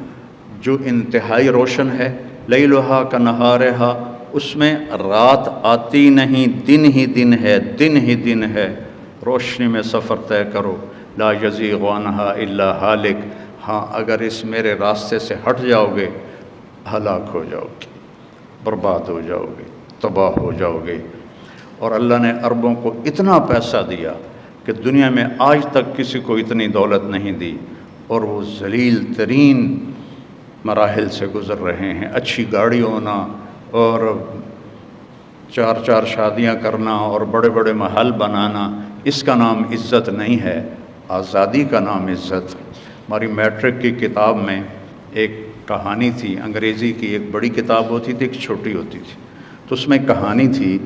جو انتہائی روشن ہے، لیلھا کنہارھا، اس میں رات آتی نہیں، دن ہی دن ہے، دن ہی دن ہے، روشنی میں سفر طے کرو، لا یزیغ عنہا الا ہالک، ہاں اگر اس میرے راستے سے ہٹ جاؤ گے ہلاک ہو جاؤ گے، برباد ہو جاؤ گے، تباہ ہو جاؤ گے۔ اور اللہ نے عربوں کو اتنا پیسہ دیا کہ دنیا میں آج تک کسی کو اتنی دولت نہیں دی، اور وہ ذلیل ترین مراحل سے گزر رہے ہیں۔ اچھی گاڑی ہونا اور چار چار شادیاں کرنا اور بڑے بڑے محل بنانا، اس کا نام عزت نہیں ہے، آزادی کا نام عزت۔ ہماری میٹرک کی کتاب میں ایک کہانی تھی، انگریزی کی ایک بڑی کتاب ہوتی تھی، ایک چھوٹی ہوتی تھی، تو اس میں کہانی تھی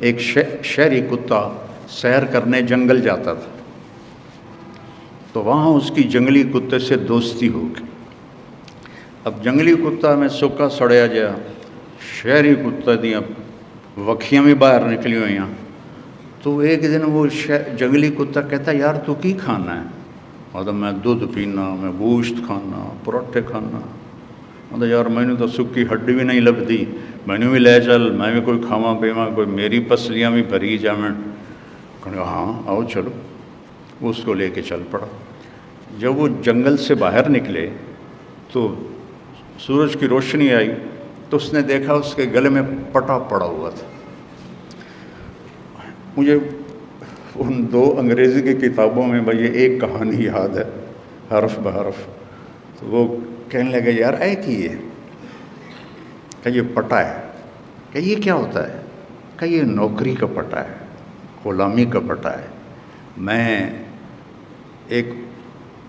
ایک شہری کتا سیر کرنے جنگل جاتا تھا، تو وہاں اس کی جنگلی کتے سے دوستی ہو گئی۔ اب جنگلی کتا میں سکا سڑیا جا، شہری کتے دیاں وکھیاں بھی باہر نکلی ہوئی ہیں۔ تو ایک دن وہ جنگلی کتا کہتا یار تو کی کھانا ہے؟ مطلب میں دودھ پینا، میں گوشت کھانا، پراٹھے کھانا۔ مطلب یار میں نے تو سکی ہڈی بھی نہیں لبھی، میں نے بھی لے چل، میں بھی کوئی کھاواں پیواں، کوئی میری پسلیاں بھی بھری جاویں۔ کہنے ہاں آؤ چلو، وہ اس کو لے کے چل پڑا۔ جب وہ جنگل سے باہر نکلے تو سورج کی روشنی آئی تو اس نے دیکھا اس کے گلے میں پٹا پڑا ہوا تھا۔ مجھے ان 2 انگریزی کی کتابوں میں بھائی ایک کہانی یاد ہے حرف بحرف. تو وہ کہنے لگے یار اے کی ہے کہ یہ پٹا ہے. کہ یہ کیا ہوتا ہے؟ کہ یہ نوکری کا پٹا ہے، غلامی کا پٹا ہے. میں ایک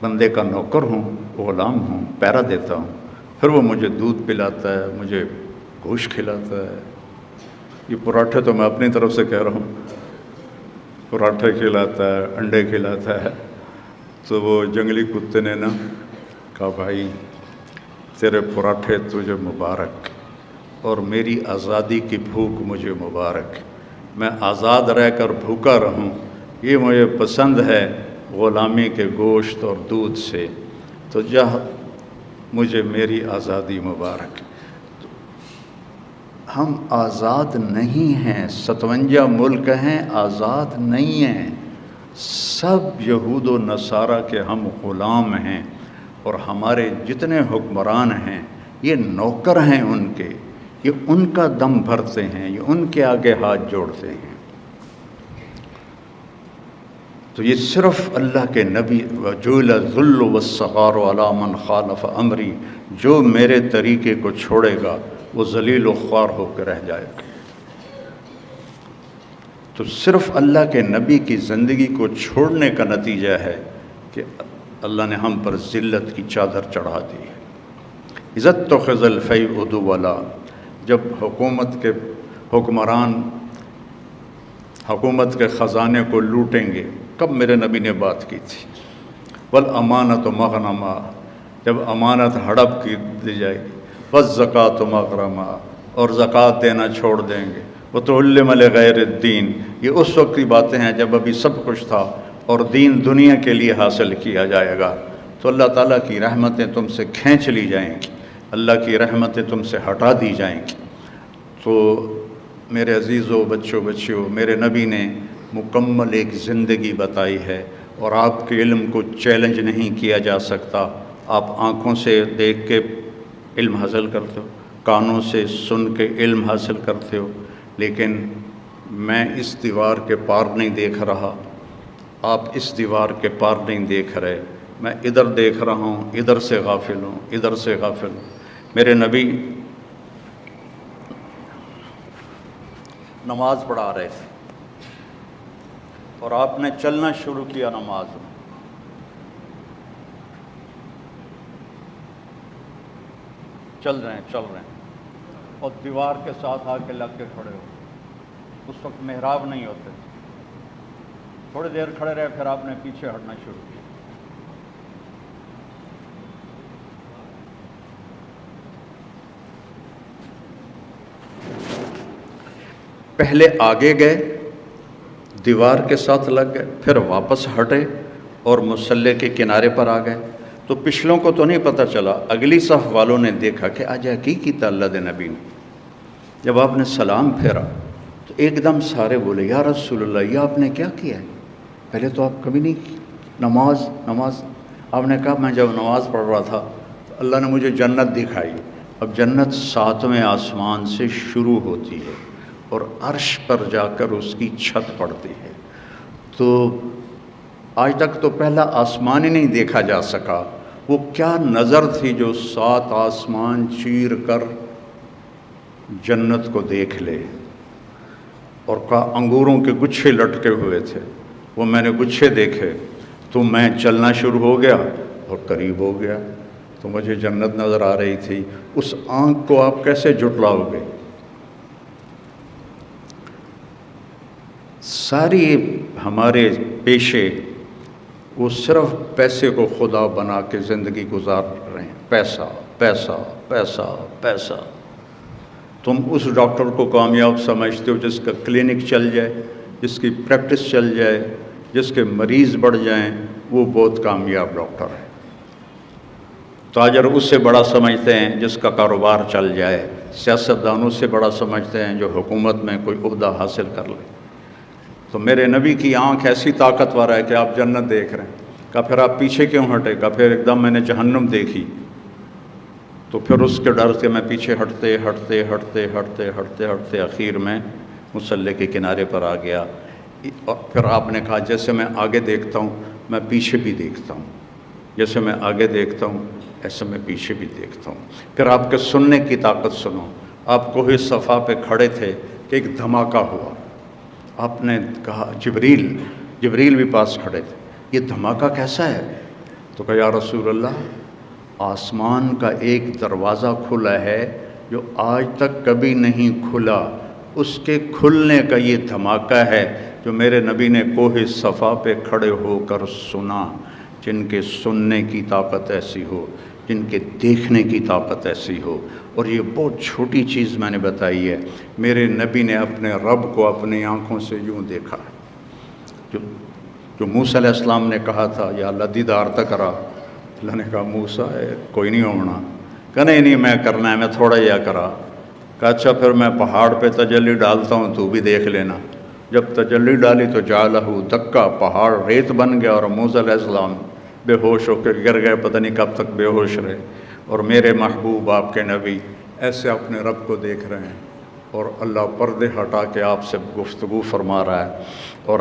بندے کا نوکر ہوں، غلام ہوں، پیرا دیتا ہوں، پھر وہ مجھے دودھ پلاتا ہے، مجھے گوشت کھلاتا ہے. یہ پراٹھے تو میں اپنی طرف سے کہہ رہا ہوں، پراٹھے کھلاتا ہے، انڈے کھلاتا ہے. تو وہ جنگلی کتے نے نا کہا بھائی تیرے پراٹھے تجھے مبارک، اور میری آزادی کی بھوک مجھے مبارک. میں آزاد رہ کر بھوکا رہوں، یہ مجھے پسند ہے غلامی کے گوشت اور دودھ سے. تو جا مجھے میری آزادی مبارک. ہم آزاد نہیں ہیں، 57 ملک ہیں، آزاد نہیں ہیں. سب یہود و نصارہ کے ہم غلام ہیں، اور ہمارے جتنے حکمران ہیں یہ نوکر ہیں ان کے، یہ ان کا دم بھرتے ہیں، یہ ان کے آگے ہاتھ جوڑتے ہیں. تو یہ صرف اللہ کے نبی وَجُعِلَ الذُّلُّ وَالصَّغَارُ عَلَىٰ مَنْ خَالَفَ أَمْرِي، جو میرے طریقے کو چھوڑے گا وہ ذلیل و خوار ہو کے رہ جائے گا. تو صرف اللہ کے نبی کی زندگی کو چھوڑنے کا نتیجہ ہے کہ اللہ نے ہم پر ذلت کی چادر چڑھا دی. اِذَا اتَّخَذَ الْفَيْءُ دُوَلًا، جب حکومت کے حکمران حکومت کے خزانے کو لوٹیں گے. کب میرے نبی نے بات کی تھی؟ وَالْأَمَانَةُ مَغْنَمًا، جب امانت ہڑپ کی دی جائے گی. وَالزَّكَاةُ مَغْرَمًا، اور زکوٰۃ دینا چھوڑ دیں گے. وَتُعَلِّمَ لِغَيْرِ الدِّينِ، یہ اس وقت کی باتیں ہیں جب ابھی سب کچھ تھا اور دین دنیا کے لیے حاصل کیا جائے گا. تو اللہ تعالیٰ کی رحمتیں تم سے کھینچ لی جائیں گی، اللہ کی رحمتیں تم سے ہٹا دی جائیں گی. تو میرے عزیزوں، بچیوں، میرے نبی نے مکمل ایک زندگی بتائی ہے، اور آپ کے علم کو چیلنج نہیں کیا جا سکتا. آپ آنکھوں سے دیکھ کے علم حاصل کرتے ہو، کانوں سے سن کے علم حاصل کرتے ہو، لیکن میں اس دیوار کے پار نہیں دیکھ رہا، آپ اس دیوار کے پار نہیں دیکھ رہے. میں ادھر دیکھ رہا ہوں، ادھر سے غافل ہوں، ادھر سے غافل ہوں. میرے نبی نماز پڑھا رہے تھے اور آپ نے چلنا شروع کیا نماز میں. چل رہے ہیں اور دیوار کے ساتھ آ کے لگ کے کھڑے ہو. اس وقت محراب نہیں ہوتے، تھوڑی دیر کھڑے رہے، پھر آپ نے پیچھے ہٹنا شروع کیا. پہلے آگے گئے، دیوار کے ساتھ لگ گئے، پھر واپس ہٹے اور مصلی کے کنارے پر آ گئے. تو پچھلوں کو تو نہیں پتہ چلا، اگلی صف والوں نے دیکھا کہ آج کی کیتا اللہ دے نبی نے. جب آپ نے سلام پھیرا تو ایک دم سارے بولے یا رسول اللہ، یہ آپ نے کیا کیا ہے؟ پہلے تو آپ کبھی نہیں کی نماز. آپ نے کہا میں جب نماز پڑھ رہا تھا تو اللہ نے مجھے جنت دکھائی. اب جنت 7ویں آسمان سے شروع ہوتی ہے اور عرش پر جا کر اس کی چھت پڑتی ہے. تو آج تک تو پہلا آسمان ہی نہیں دیکھا جا سکا. وہ کیا نظر تھی جو 7 آسمان چیر کر جنت کو دیکھ لے. اور کہا انگوروں کے گچھے لٹکے ہوئے تھے، وہ میں نے گچھے دیکھے تو میں چلنا شروع ہو گیا اور قریب ہو گیا تو مجھے جنت نظر آ رہی تھی. اس آنکھ کو آپ کیسے جھٹلاؤ گے؟ ساری ہمارے پیشے وہ صرف پیسے کو خدا بنا کے زندگی گزار رہے ہیں. پیسہ پیسہ پیسہ پیسہ. تم اس ڈاکٹر کو کامیاب سمجھتے ہو جس کا کلینک چل جائے، جس کی پریکٹس چل جائے، جس کے مریض بڑھ جائیں، وہ بہت کامیاب ڈاکٹر ہے. تاجر اس سے بڑا سمجھتے ہیں جس کا کاروبار چل جائے. سیاستدانوں سے بڑا سمجھتے ہیں جو حکومت میں کوئی عہدہ حاصل کر لے. تو میرے نبی کی آنکھ ایسی طاقتور ہے کہ آپ جنت دیکھ رہے ہیں. کہا پھر آپ پیچھے کیوں ہٹے؟ کہا پھر ایک دم میں نے جہنم دیکھی تو پھر اس کے ڈر سے میں پیچھے ہٹتے ہٹتے ہٹتے ہٹتے ہٹتے ہٹتے اخیر میں مصلی کے کنارے پر آ گیا. اور پھر آپ نے کہا جیسے میں آگے دیکھتا ہوں میں پیچھے بھی دیکھتا ہوں، جیسے میں آگے دیکھتا ہوں ایسے میں پیچھے بھی دیکھتا ہوں۔ پھر آپ کے سننے کی طاقت سنو، آپ کوہ صفا پہ کھڑے تھے کہ ایک دھماکہ ہوا، آپ نے کہا جبریل بھی پاس کھڑے تھے، یہ دھماکہ کیسا ہے؟ تو کہا یا رسول اللہ آسمان کا ایک دروازہ کھلا ہے جو آج تک کبھی نہیں کھلا، اس کے کھلنے کا یہ دھماکہ ہے جو میرے نبی نے کوہ صفا پہ کھڑے ہو کر سنا۔ جن کے سننے کی طاقت ایسی ہو، جن کے دیکھنے کی طاقت ایسی ہو، اور یہ بہت چھوٹی چیز میں نے بتائی ہے، میرے نبی نے اپنے رب کو اپنی آنکھوں سے یوں دیکھا ہے۔ جو موسیٰ علیہ السلام نے کہا تھا یا اللہ دیدار تک کرا، اللہ نے کہا موسیٰ کوئی نہیں ہونا، کہا نہیں میں کرنا ہے، میں تھوڑا یا کرا، کہا اچھا پھر میں پہاڑ پہ تجلی ڈالتا ہوں تو بھی دیکھ لینا۔ جب تجلی ڈالی تو جعلہ دکا، پہاڑ ریت بن گیا اور موسیٰ علیہ السلام بے ہوش ہو کے گر گئے، پتہ نہیں کب تک بے ہوش رہے، اور میرے محبوب آپ کے نبی ایسے اپنے رب کو دیکھ رہے ہیں، اور اللہ پردے ہٹا کے آپ سے گفتگو فرما رہا ہے، اور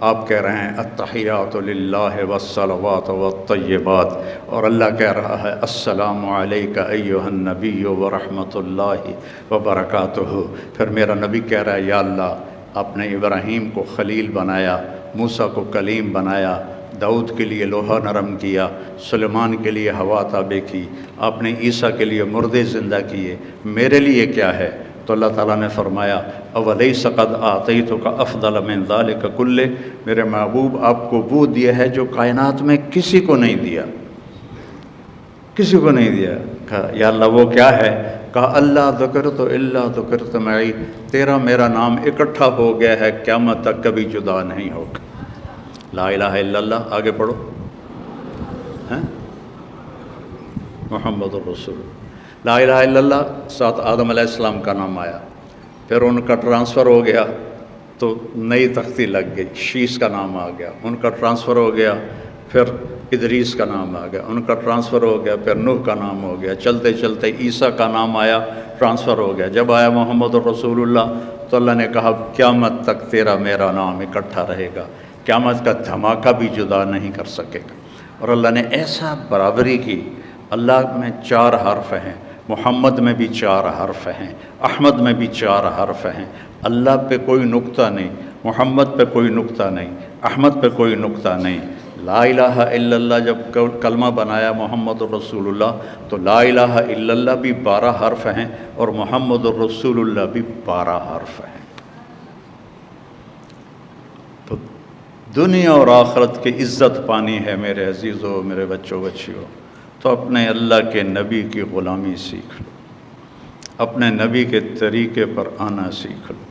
آپ کہہ رہے ہیں التحیات للہ والصلوات والطیبات، اور اللہ کہہ رہا ہے السلام علیک ایھا النبی ورحمۃ اللہ وبرکاتہ۔ پھر میرا نبی کہہ رہا ہے یا اللہ آپ نے ابراہیم کو خلیل بنایا، موسیٰ کو کلیم بنایا، داؤد کے لیے لوہا نرم کیا، سلیمان کے لیے ہوا تابع کی، آپ نے عیسیٰ کے لیے مردے زندہ کیے، میرے لیے کیا ہے؟ تو اللہ تعالیٰ نے فرمایا اولیس قد آتیتک افضل من ذلک کلہ، میرے محبوب آپ کو وہ دیا ہے جو کائنات میں کسی کو نہیں دیا، کسی کو نہیں دیا۔ کہا یا اللہ وہ کیا ہے؟ کہا اللہ ذکرت الا ذکرت معی، تیرا میرا نام اکٹھا ہو گیا ہے، قیامت تک کبھی جدا نہیں ہوگا۔ لا الہ الا اللہ، آگے پڑھو، محمد الرسول۔ لا الہ الا اللہ ساتھ آدم علیہ السلام کا نام آیا، پھر ان کا ٹرانسفر ہو گیا تو نئی تختی لگ گئی، شیش کا نام آ گیا، ان کا ٹرانسفر ہو گیا، پھر ادریس کا نام آ گیا، ان کا ٹرانسفر ہو گیا، پھر نوح کا نام ہو گیا، چلتے چلتے عیسیٰ کا نام آیا، ٹرانسفر ہو گیا، جب آیا محمد الرسول اللہ تو اللہ نے کہا قیامت تک تیرا میرا نام اکٹھا رہے گا، قیامت کا دھماکہ بھی جدا نہیں کر سکے گا۔ اور اللہ نے ایسا برابری کی، اللہ میں 4 حرف ہیں، محمد میں بھی 4 حرف ہیں، احمد میں بھی 4 حرف ہیں، اللہ پہ کوئی نقطہ نہیں، محمد پہ کوئی نقطہ نہیں، احمد پہ کوئی نقطہ نہیں۔ لا الہ الا اللہ جب کلمہ بنایا محمد الرسول اللہ تو لا الہ الا اللہ بھی 12 حرف ہیں اور محمد الرسول اللہ بھی 12 حرف ہیں۔ تو دنیا اور آخرت کی عزت پانی ہے میرے عزیزوں، میرے بچوں بچیوں، تو اپنے اللہ کے نبی کی غلامی سیکھ لو، اپنے نبی کے طریقے پر آنا سیکھ لو۔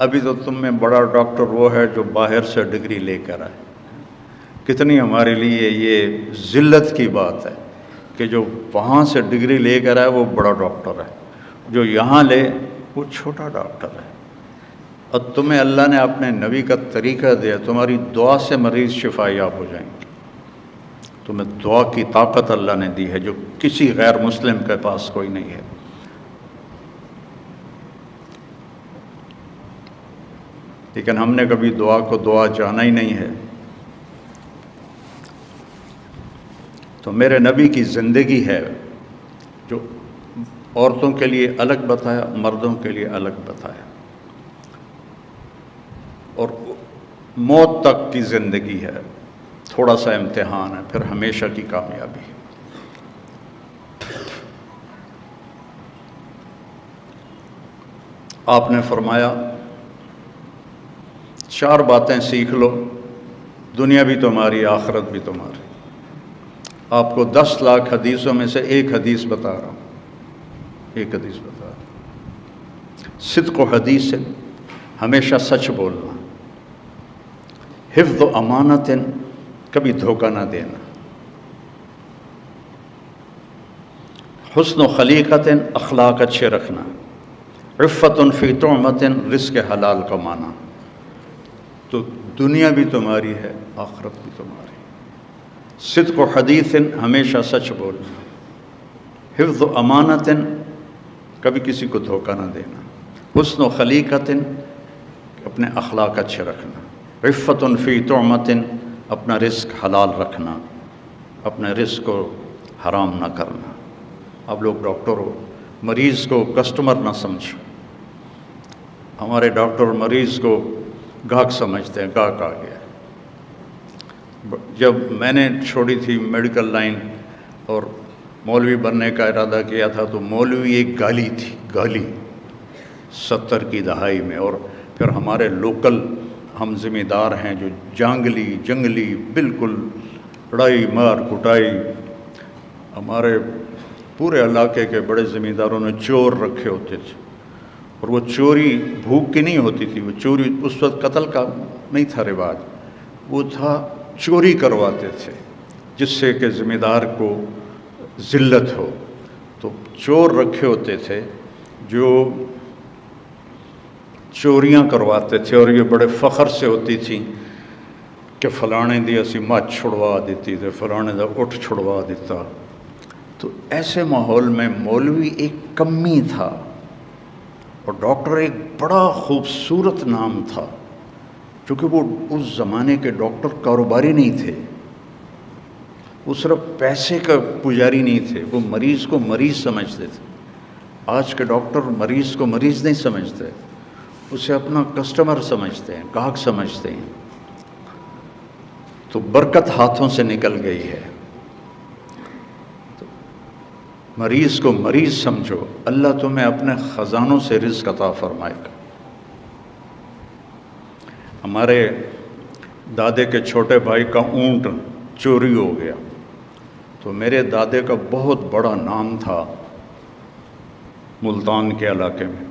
ابھی تو تم میں بڑا ڈاکٹر وہ ہے جو باہر سے ڈگری لے کر آئے، کتنی ہمارے لیے یہ ذلت کی بات ہے کہ جو وہاں سے ڈگری لے کر آئے وہ بڑا ڈاکٹر ہے، جو یہاں لے وہ چھوٹا ڈاکٹر ہے۔ اور تمہیں اللہ نے اپنے نبی کا طریقہ دیا، تمہاری دعا سے مریض شفا یاب ہو جائیں گے، تمہیں دعا کی طاقت اللہ نے دی ہے جو کسی غیر مسلم کے پاس کوئی نہیں ہے۔ لیکن ہم نے کبھی دعا کو دعا جانا ہی نہیں ہے۔ تو میرے نبی کی زندگی ہے جو عورتوں کے لیے الگ بتایا، مردوں کے لیے الگ بتایا، اور موت تک کی زندگی ہے، تھوڑا سا امتحان ہے، پھر ہمیشہ کی کامیابی۔ آپ نے فرمایا 4 باتیں سیکھ لو، دنیا بھی تمہاری، آخرت بھی تمہاری۔ آپ کو 10 لاکھ حدیثوں میں سے ایک حدیث بتا رہا ہوں، ایک حدیث بتا رہا ہوں۔ صدق و حدیث، ہمیشہ سچ بولنا، حفظ و امانت، کبھی دھوکہ نہ دینا، حسن و خلیقت، اخلاق اچھے رکھنا، عفت فی طعمت، رزق حلال کمانا۔ تو دنیا بھی تمہاری ہے، آخرت بھی تمہاری۔ صدق و حدیث، ہمیشہ سچ بولنا، حفظ و امانت، کبھی کسی کو دھوکہ نہ دینا، حسن و خلیقت، اپنے اخلاق اچھے رکھنا، عفتن فی طعمتن، اپنا رزق حلال رکھنا، اپنے رزق کو حرام نہ کرنا۔ اب لوگ ڈاکٹر ہو، مریض کو کسٹمر نہ سمجھو۔ ہمارے ڈاکٹر مریض کو گاہک سمجھتے ہیں، گاہک آ گیا۔ جب میں نے چھوڑی تھی میڈیکل لائن اور مولوی بننے کا ارادہ کیا تھا تو مولوی ایک گالی تھی، گالی 70 کی دہائی میں۔ اور پھر ہمارے لوکل ہم ذمہ دار ہیں جو جنگلی بالکل لڑائی مار کٹائی، ہمارے پورے علاقے کے بڑے ذمہ داروں نے چور رکھے ہوتے تھے، اور وہ چوری بھوک کی نہیں ہوتی تھی، وہ چوری اس وقت قتل کا نہیں تھا رواج، وہ تھا چوری کرواتے تھے جس سے کہ ذمہ دار کو ذلت ہو۔ تو چور رکھے ہوتے تھے جو چوریاں کرواتے تھے، اور یہ بڑے فخر سے ہوتی تھیں کہ فلانے دی اسی مچھ چھڑوا دیتی تھے، فلانے دا اٹھ چھڑوا دیتا۔ تو ایسے ماحول میں مولوی ایک کمی تھا اور ڈاکٹر ایک بڑا خوبصورت نام تھا، کیونکہ وہ اس زمانے کے ڈاکٹر کاروباری نہیں تھے، وہ صرف پیسے کا پجاری نہیں تھے، وہ مریض کو مریض سمجھتے تھے۔ آج کے ڈاکٹر مریض کو مریض نہیں سمجھتے، اسے اپنا کسٹمر سمجھتے ہیں، گاہک سمجھتے ہیں۔ تو برکت ہاتھوں سے نکل گئی ہے۔ تو مریض کو مریض سمجھو، اللہ تمہیں اپنے خزانوں سے رزق عطا فرمائے گا۔ ہمارے دادے کے چھوٹے بھائی کا اونٹ چوری ہو گیا، تو میرے دادے کا بہت بڑا نام تھا ملتان کے علاقے میں،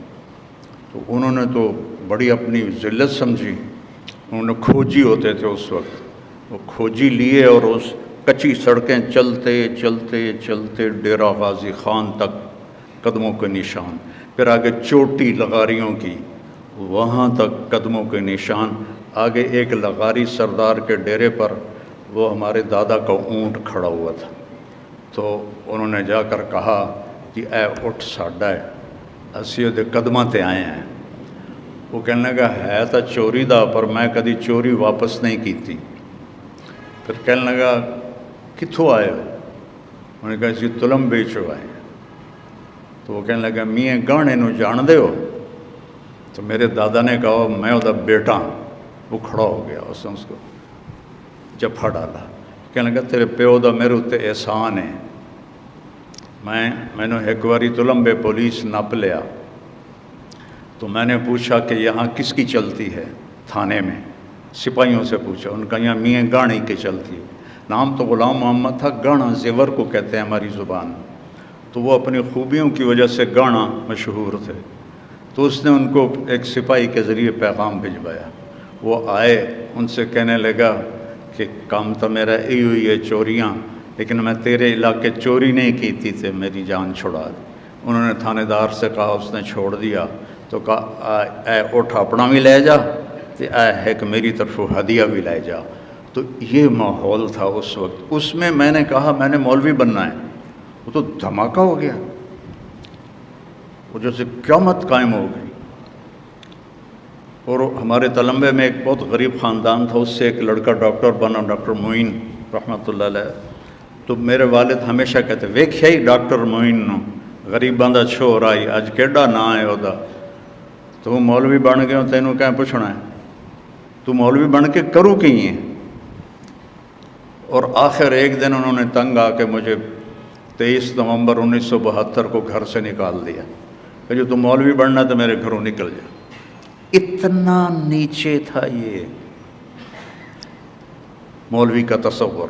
تو انہوں نے تو بڑی اپنی ذلت سمجھی، انہوں نے کھوجی ہوتے تھے اس وقت، وہ کھوجی لیے اور اس کچی سڑکیں چلتے چلتے چلتے ڈیرہ غازی خان تک قدموں کے نشان، پھر آگے چوٹی لغاریوں کی، وہاں تک قدموں کے نشان، آگے ایک لغاری سردار کے ڈیرے پر وہ ہمارے دادا کا اونٹ کھڑا ہوا تھا۔ تو انہوں نے جا کر کہا کہ اے اٹھ ساڈا ہے، اسی دے قدماں تے آئے ہیں۔ وہ کہنے لگا ہے تو چوری دا، پر میں کدی چوری واپس نہیں کیتی۔ پھر کہنے لگا کتھوں آئے ہو؟ انہوں نے کہا اسی تلم بیچو آئے ہیں۔ تو وہ کہنے لگا میاں گانے نو جان دے ہو؟ تو میرے دادا نے کہا میں وہ بیٹا ہوں۔ وہ کھڑا ہو گیا، اس نے اس کو جفا ڈالا، کہنے لگا تیرے پیو دا میرے اتنے احسان ہے، میں نے ایک باری تلمبے پولیس نپ لیا، تو میں نے پوچھا کہ یہاں کس کی چلتی ہے تھانے میں، سپاہیوں سے پوچھا، ان کا یہاں میاں گاڑی کی چلتی ہے، نام تو غلام محمد تھا، گانا زیور کو کہتے ہیں ہماری زبان، تو وہ اپنی خوبیوں کی وجہ سے گانا مشہور تھے۔ تو اس نے ان کو ایک سپاہی کے ذریعے پیغام بھجوایا، وہ آئے، ان سے کہنے لگا کہ کام تو میرا یہی ہوئی ہے چوریاں، لیکن میں تیرے علاقے چوری نہیں کی تھی، میری جان چھڑا دی۔ انہوں نے تھانے دار سے کہا، اس نے چھوڑ دیا، تو کہا اے اٹھ اپنا بھی لے جا، تے اے ہے کہ میری طرف ہدیہ بھی لے جا۔ تو یہ ماحول تھا اس وقت، اس میں میں نے کہا میں نے مولوی بننا ہے، وہ تو دھماکہ ہو گیا، وہ جیسے قیامت قائم ہو گئی۔ اور ہمارے تلمبے میں ایک بہت غریب خاندان تھا، اس سے ایک لڑکا ڈاکٹر بنا، ڈاکٹر معین رحمۃ اللہ علیہ۔ تو میرے والد ہمیشہ کہتے ویکھیا ہی ڈاکٹر معین نو، غریباں دا چھوڑ آئی، اج کیڈا نا ہے وہ، تو مولوی بن گئے، تینوں کہیں پوچھنا ہے، تو مولوی بن کے کروں کی ہے؟ اور آخر ایک دن انہوں نے تنگ آ کے مجھے 23 نومبر 1972 کو گھر سے نکال دیا کہ جو تم مولوی بننا تو میرے گھروں نکل جا۔ اتنا نیچے تھا یہ مولوی کا تصور۔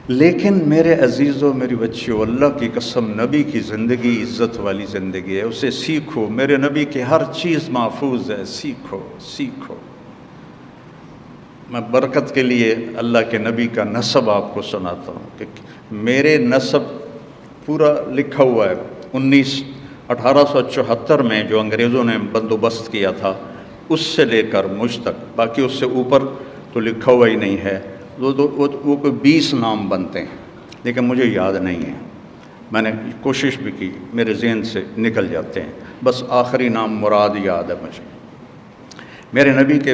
لیکن میرے عزیزوں، میری بچیوں، اللہ کی قسم، نبی کی زندگی عزت والی زندگی ہے، اسے سیکھو، میرے نبی کی ہر چیز محفوظ ہے، سیکھو سیکھو۔ میں برکت کے لیے اللہ کے نبی کا نسب آپ کو سناتا ہوں کہ میرے نسب پورا لکھا ہوا ہے، 1874 میں جو انگریزوں نے بندوبست کیا تھا اس سے لے کر مجھ تک، باقی اس سے اوپر تو لکھا ہوا ہی نہیں ہے، وہ کوئی 20 نام بنتے ہیں، لیکن مجھے یاد نہیں ہے، میں نے کوشش بھی کی، میرے ذہن سے نکل جاتے ہیں، بس آخری نام مراد یاد ہے مجھے۔ میرے نبی کے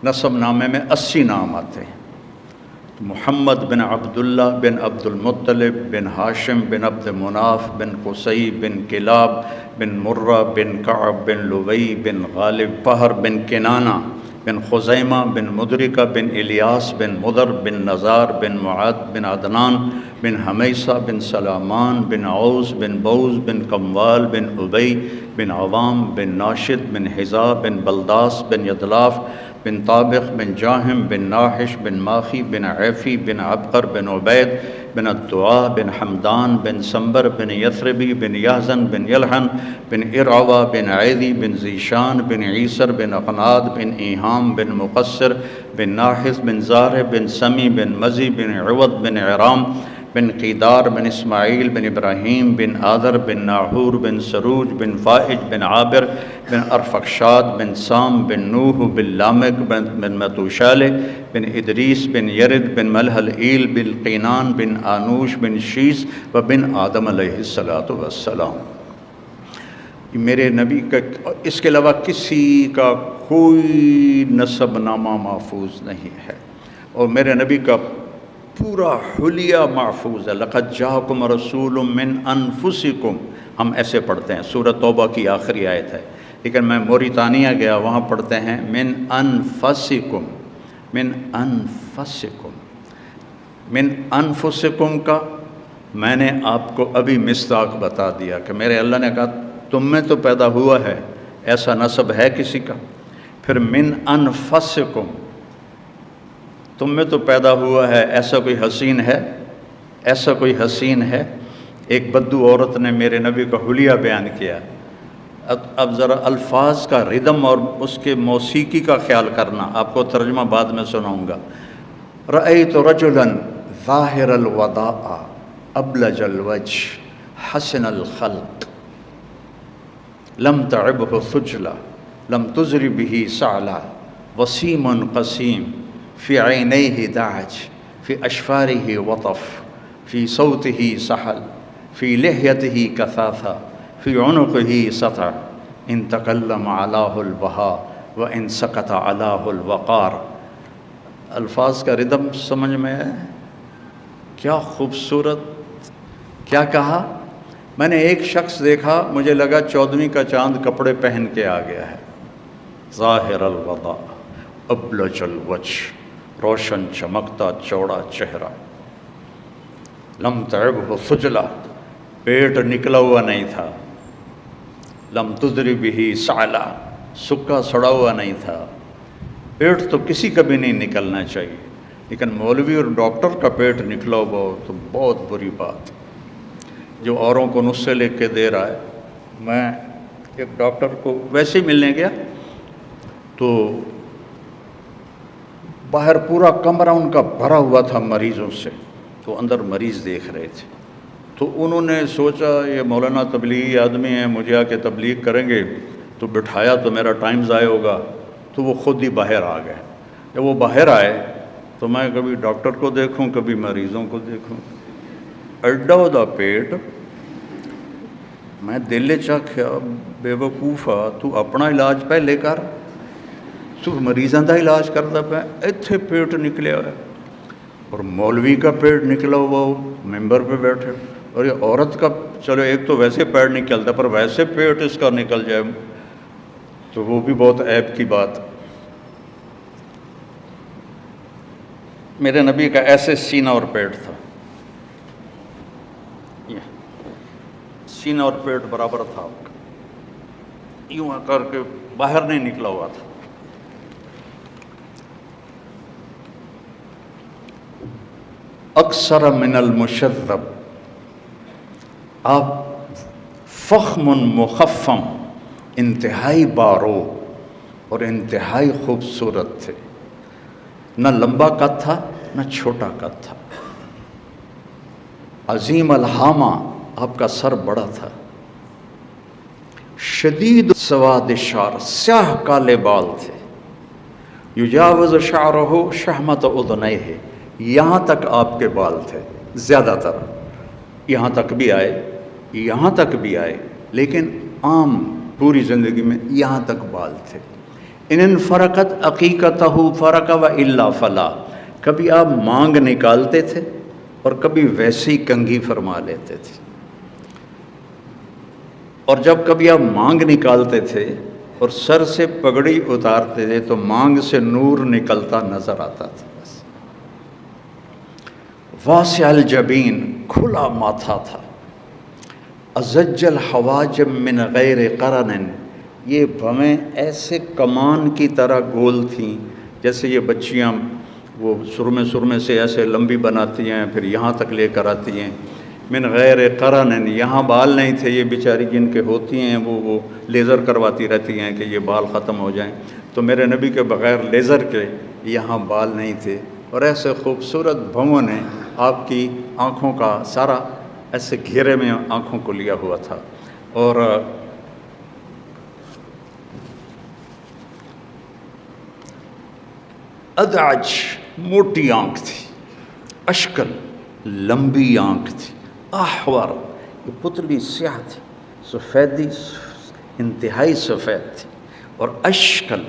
نسب نامے میں 80 نام آتے ہیں. محمد بن عبداللہ بن عبد المطلب بن ہاشم بن عبد مناف بن قصی بن کلاب بن مرہ بن کعب بن لوی بن غالب فہر بن کنانہ بن خزیمہ بن مدرکہ بن الیاس بن مدر بن نزار بن معد بن عدنان بن حمیصہ بن سلامان بن عوس بن بوز بن قموال بن ابی بن عوام بن ناشد بن حذا بن بلداس بن یدلاف بن طابق بن جاہم بن ناحش بن ماخی بن عیفی بن عبقر بن عبید بن الدعاء بن حمدان بن سنبر بن یثربی بن یحزن بن یلحن بن ارعوہ بن عیدی بن ذیشان بن عیسر بن اقناد بن ایہام بن مقصر بن ناحس بن زارع بن سمی بن مزی بن عوض بن عرام بن قیدار بن اسماعیل بن ابراہیم بن آذر بن ناحور بن سروج بن فائج بن عابر بن ارفخشاد بن سام بن نوح بن لامک بن متوشالہ بن ادریس بن یرد بن ملحلئیل بن قینان بن آنوش بن شیس و بن آدم علیہ السلام. میرے نبی کا اس کے علاوہ کسی کا کوئی نسب نامہ محفوظ نہیں ہے، اور میرے نبی کا پورا حلیہ محفوظ ہے. لقد جاءکم رسول من انفسکم، ہم ایسے پڑھتے ہیں، سورۃ توبہ کی آخری آیت ہے، لیکن میں موریتانیہ گیا، وہاں پڑھتے ہیں من انفسکم، من انفسکم. من انفسکم کا میں نے آپ کو ابھی مصداق بتا دیا کہ میرے اللہ نے کہا تم میں تو پیدا ہوا ہے، ایسا نسب ہے کسی کا؟ پھر من انفسکم، تم میں تو پیدا ہوا ہے، ایسا کوئی حسین ہے؟ ایسا کوئی حسین ہے؟ ایک بدو عورت نے میرے نبی کا حلیہ بیان کیا. اب ذرا الفاظ کا ردم اور اس کے موسیقی کا خیال کرنا، آپ کو ترجمہ بعد میں سناؤں گا. رأیت رجلا ظاہر الوداع ابلج الوجه حسن الخلق لم تعبه ثجلا لم تزر به سعلا وسیم قسیم فی عینیہ دعج فی اشفارہ وطف فی صوتہ سحل فی لحیتہ کثاثہ فی عنقہ سطع ان تکلم علاہ البہا و ان سکت علاہ الوقار. الفاظ کا ردم سمجھ میں ہے؟ کیا خوبصورت، کیا کہا؟ میں نے ایک شخص دیکھا، مجھے لگا 14ویں کا چاند کپڑے پہن کے آ گیا ہے. ظاہر الوضاء ابلج الوجه، روشن چمکتا چوڑا چہرہ. لم تعبہ ثجلا، پیٹ نکلا ہوا نہیں تھا. لم تضر بہ سعلا، سکا سڑا ہوا نہیں تھا. پیٹ تو کسی کا بھی نہیں نکلنا چاہیے، لیکن مولوی اور ڈاکٹر کا پیٹ نکلا ہوا ہو تو بہت بری بات. جو اوروں کو نسخے لکھ کے دے رہا ہے. میں ایک ڈاکٹر کو ویسے ہی ملنے گیا تو باہر پورا کمرہ ان کا بھرا ہوا تھا مریضوں سے، تو اندر مریض دیکھ رہے تھے. تو انہوں نے سوچا یہ مولانا تبلیغی آدمی ہیں، مجھے آ کے تبلیغ کریں گے، تو بٹھایا تو میرا ٹائم ضائع ہوگا، تو وہ خود ہی باہر آ گئے. جب وہ باہر آئے تو میں کبھی ڈاکٹر کو دیکھوں کبھی مریضوں کو دیکھوں. اڈا دا پیٹ، میں دل چکھیا بے وقوفا، تو اپنا علاج پہلے کر، تو مریضاں دا علاج کردا پیا. ایتھے پیٹ نکلیا ہے اور مولوی کا پیٹ نکلا ہوا ہو ممبر پہ بیٹھے، اور یہ عورت کا چلو ایک تو ویسے پیٹ نہیں چلتا، پر ویسے پیٹ اس کا نکل جائے تو وہ بھی بہت عیب کی بات. میرے نبی کا ایسے سینہ اور پیٹ تھا، سینہ اور پیٹ برابر تھا آپ کا، یوں کر کے باہر نہیں نکلا ہوا تھا. اکثر من المشذب، آپ فخم مخفم، انتہائی بارو اور انتہائی خوبصورت تھے. نہ لمبا قد تھا نہ چھوٹا قد تھا. عظیم الحامہ، آپ کا سر بڑا تھا. شدید سواد شعر، سیاہ کالے بال تھے. یجاوز شعرہ شحمت اذنیہ، یہاں تک آپ کے بال تھے، زیادہ تر یہاں تک بھی آئے، یہاں تک بھی آئے، لیکن عام پوری زندگی میں یہاں تک بال تھے. ان فرقت عقیقتہ فرق و الا فلا، کبھی آپ مانگ نکالتے تھے اور کبھی ویسی کنگھی فرما لیتے تھے، اور جب کبھی آپ مانگ نکالتے تھے اور سر سے پگڑی اتارتے تھے تو مانگ سے نور نکلتا نظر آتا تھا۔ بس واسع الجبین، کھلا ماتھا تھا، ازج الحواجب من غیر قرن، یہ بھویں ایسے کمان کی طرح گول تھیں، جیسے یہ بچیاں وہ سرمے سے ایسے لمبی بناتی ہیں پھر یہاں تک لے کر آتی ہیں۔ من غیر قرن، یہاں بال نہیں تھے، یہ بیچاری جن کے ہوتی ہیں وہ لیزر کرواتی رہتی ہیں کہ یہ بال ختم ہو جائیں، تو میرے نبی کے بغیر لیزر کے یہاں بال نہیں تھے، اور ایسے خوبصورت بھووں نے آپ کی آنکھوں کا سارا ایسے گھیرے میں آنکھوں کو لیا ہوا تھا، اور ادعج، موٹی آنکھ تھی، اشکل، لمبی آنکھ تھی، احور، یہ پتلی سیاہ تھی، سفیدی انتہائی سفید تھی، اور اشکل،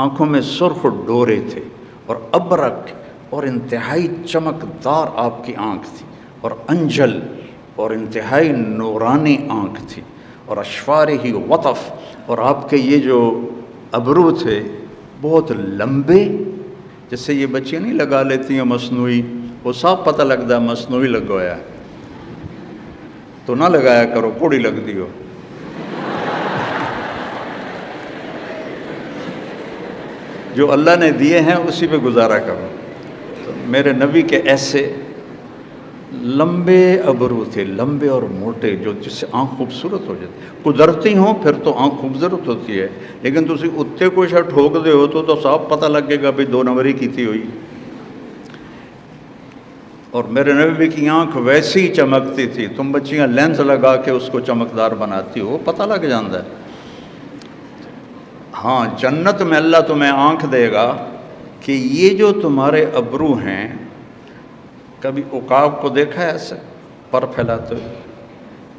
آنکھوں میں سرخ ڈورے تھے، اور ابرک، اور انتہائی چمکدار آپ کی آنکھ تھی، اور انجل، اور انتہائی نورانی آنکھ تھی، اور اشفارہ وطف، اور آپ کے یہ جو ابرو تھے بہت لمبے، جیسے یہ بچیاں نہیں لگا لیتی ہیں مصنوعی، وہ صاف پتہ لگتا ہے مصنوعی لگوایا تو نہ لگایا کرو، کوڑی لگ دی ہو۔ جو اللہ نے دیے ہیں اسی پہ گزارا کرو۔ تو میرے نبی کے ایسے لمبے ابرو تھے، لمبے اور موٹے، جو جس سے آنکھ خوبصورت ہو جاتی، قدرتی ہوں پھر تو آنکھ خوبصورت ہوتی ہے، لیکن تسی اتنے کوئی شاید ٹھوک دے ہو تو صاف پتہ لگے گا بھی 2 نمبری کیتی ہوئی۔ اور میرے نبی کی آنکھ ویسی ہی چمکتی تھی، تم بچیاں لینس لگا کے اس کو چمکدار بناتی ہو، پتہ لگ جاندہ ہے۔ ہاں، جنت میں اللہ تمہیں آنکھ دے گا کہ یہ جو تمہارے ابرو ہیں، کبھی عقاب کو دیکھا ہے ایسے پر پھیلاتے ہوئے؟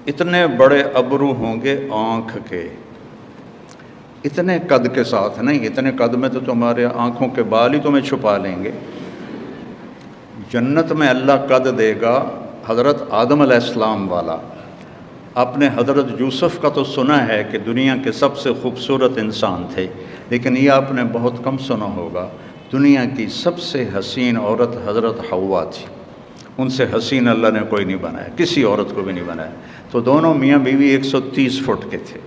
اتنے بڑے ابرو ہوں گے آنکھ کے، اتنے قد کے ساتھ نہیں، اتنے قد میں تو تمہارے آنکھوں کے بال ہی تمہیں چھپا لیں گے۔ جنت میں اللہ قد دے گا حضرت آدم علیہ السلام والا۔ آپ نے حضرت یوسف کا تو سنا ہے کہ دنیا کے سب سے خوبصورت انسان تھے، لیکن یہ آپ نے بہت کم سنا ہوگا، دنیا کی سب سے حسین عورت حضرت حوا تھی، ان سے حسین اللہ نے کوئی نہیں بنایا، کسی عورت کو بھی نہیں بنایا۔ تو دونوں میاں بیوی 130 فٹ کے تھے،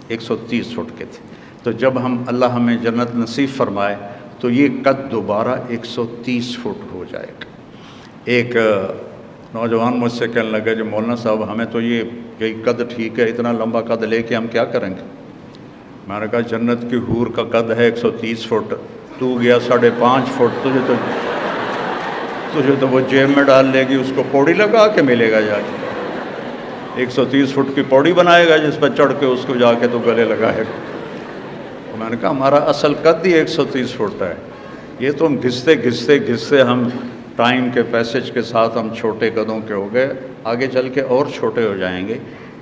130 فٹ کے تھے۔ تو جب اللہ ہمیں جنت نصیب فرمائے تو یہ قد دوبارہ 130 فٹ ہو جائے گا۔ ایک نوجوان مجھ سے کہنے لگا جو مولانا صاحب ہمیں تو یہی قد ٹھیک ہے، اتنا لمبا قد لے کے ہم کیا کریں گے؟ میں نے کہا جنت کی حور کا قد ہے 130 فٹ، تو گیا 5.5 فٹ، تجھے تو وہ جیب میں ڈال لے گی، اس کو پوڑی لگا کے ملے گا جا کے، 130 فٹ کی پوڑی بنائے گا جس پر چڑھ کے اس کو جا کے تو گلے لگائے گا۔ تو میں نے کہا ہمارا اصل قد ہی 130 فٹ ہے، یہ تو ہم گھستے ہم ٹائم کے پیسج کے ساتھ ہم چھوٹے قدوں کے ہو گئے، آگے چل کے اور چھوٹے ہو جائیں گے۔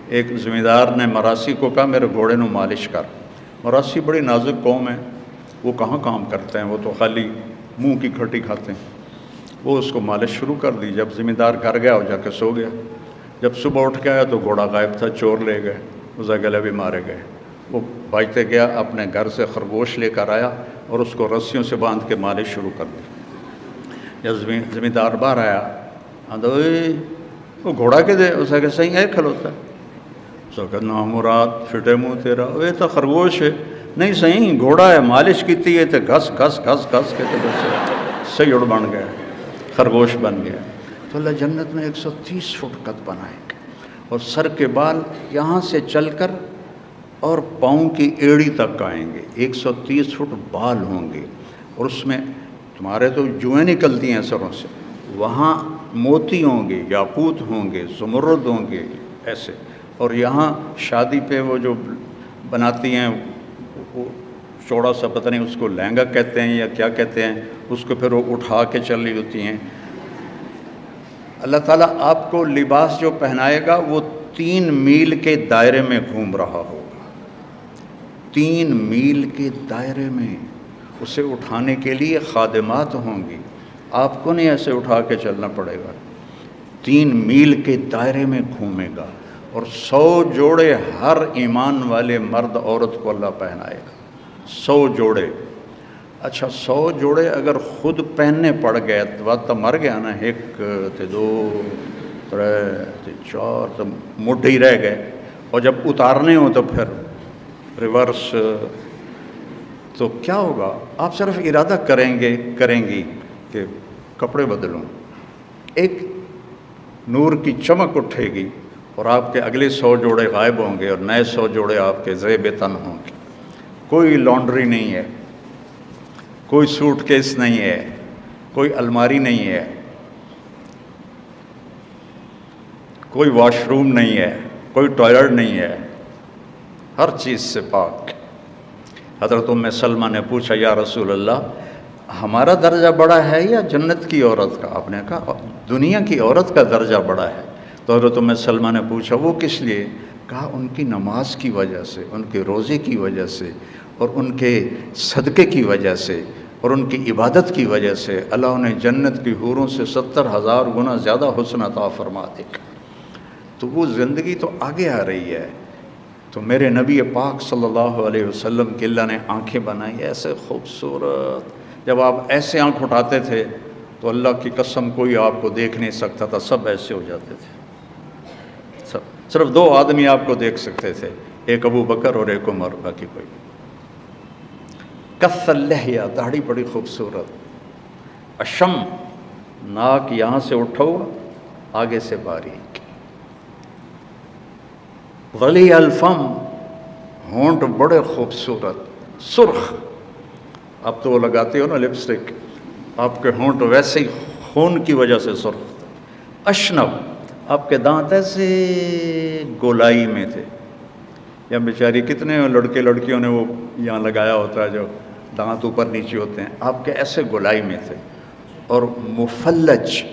ایک زمیندار نے مراسی کو کہا میرے گھوڑے نو مالش کر۔ مراسی بڑی نازک قوم ہے، وہ کہاں کام کرتے ہیں، وہ تو خالی منہ کی کھٹی کھاتے ہیں۔ وہ اس کو مالش شروع کر دی، جب زمیندار گھر گیا وہ جا کے سو گیا۔ جب صبح اٹھ کے آیا تو گھوڑا غائب تھا، چور لے گئے، اسے گلے بھی مارے گئے۔ وہ بھاجتے گیا، اپنے گھر سے خرگوش لے کر آیا اور اس کو رسیوں سے باندھ کے مالش شروع کر دی۔ جب زمیندار باہر آیا، وہ گھوڑا کے دے، اسے کہ صحیح ہے کھلوتا ہے، اسے کہ نا مراد فٹے منہ تیرا، وہ تو خرگوش ہے، نہیں صحیح گھوڑا ہے، مالش کیتی ہے تو گھس گھس گھس گھس کے تو سیڑ بن گیا، خرگوش بن گیا۔ تو اللہ جنت میں 130 فٹ قد بنائے گا، اور سر کے بال یہاں سے چل کر اور پاؤں کی ایڑی تک آئیں گے، 130 فٹ بال ہوں گے، اور اس میں تمہارے تو جوئیں نکلتی ہیں سروں سے، وہاں موتی ہوں گے، یاقوت ہوں گے، زمرد ہوں گے ایسے، اور یہاں شادی پہ وہ جو بناتی ہیں وہ چوڑا سا پتہ نہیں اس کو لہنگا کہتے ہیں یا کیا کہتے ہیں، اس کو پھر وہ اٹھا کے چل رہی ہوتی ہیں۔ اللہ تعالیٰ آپ کو لباس جو پہنائے گا وہ 3 میل کے دائرے میں گھوم رہا ہوگا، 3 میل کے دائرے میں، اسے اٹھانے کے لیے خادمات ہوں گی، آپ کو نہیں ایسے اٹھا کے چلنا پڑے گا، 3 میل کے دائرے میں گھومے گا، اور 100 جوڑے ہر ایمان والے مرد عورت کو اللہ پہنائے گا، 100 جوڑے۔ اچھا 100 جوڑے اگر خود پہننے پڑ گئے تو مر گیا نا، 1 تے 2 3 تے 4 تو مٹھ ہی رہ گئے، اور جب اتارنے ہوں تو پھر ریورس، تو کیا ہوگا؟ آپ صرف ارادہ کریں گی کہ کپڑے بدلوں، ایک نور کی چمک اٹھے گی اور آپ کے اگلے 100 جوڑے غائب ہوں گے اور نئے 100 جوڑے آپ کے زیب تن ہوں گے۔ کوئی لانڈری نہیں ہے، کوئی سوٹ کیس نہیں ہے، کوئی الماری نہیں ہے، کوئی واش روم نہیں ہے، کوئی ٹوائلٹ نہیں ہے، ہر چیز سے پاک۔ حضرت ام سلمہ نے پوچھا یا رسول اللہ ہمارا درجہ بڑا ہے یا جنت کی عورت کا؟ آپ نے کہا دنیا کی عورت کا درجہ بڑا ہے۔ تو حضرت ام سلمہ نے پوچھا وہ کس لیے؟ کہا ان کی نماز کی وجہ سے، ان کے روزے کی وجہ سے، اور ان کے صدقے کی وجہ سے، اور ان کی عبادت کی وجہ سے اللہ انہیں جنت کی حوروں سے 70,000 گنا زیادہ حسن عطا فرما دے گا۔ تو وہ زندگی تو آگے آ رہی ہے۔ تو میرے نبی پاک صلی اللہ علیہ وسلم کی اللہ نے آنکھیں بنائی ایسے خوبصورت، جب آپ ایسے آنکھ اٹھاتے تھے تو اللہ کی قسم کوئی آپ کو دیکھ نہیں سکتا تھا، سب ایسے ہو جاتے تھے، صرف 2 آدمی آپ کو دیکھ سکتے تھے، ایک ابو بکر اور ایک عمر، باقی کوئی۔ کث اللحیہ، داڑھی بڑی خوبصورت، اشم، ناک یہاں سے اٹھا ہوا آگے سے باریک، غلی الفم، ہونٹ بڑے خوبصورت، سرخ، اب تو وہ لگاتے ہو نا لپسٹک، آپ کے ہونٹ ویسے ہی خون کی وجہ سے سرخ، اشنب، آپ کے دانت ایسے گولائی میں تھے، یا بیچاری کتنے لڑکے لڑکیوں نے وہ یہاں لگایا ہوتا ہے جو دانت اوپر نیچے ہوتے ہیں، آپ کے ایسے گولائی میں تھے، اور مفلج،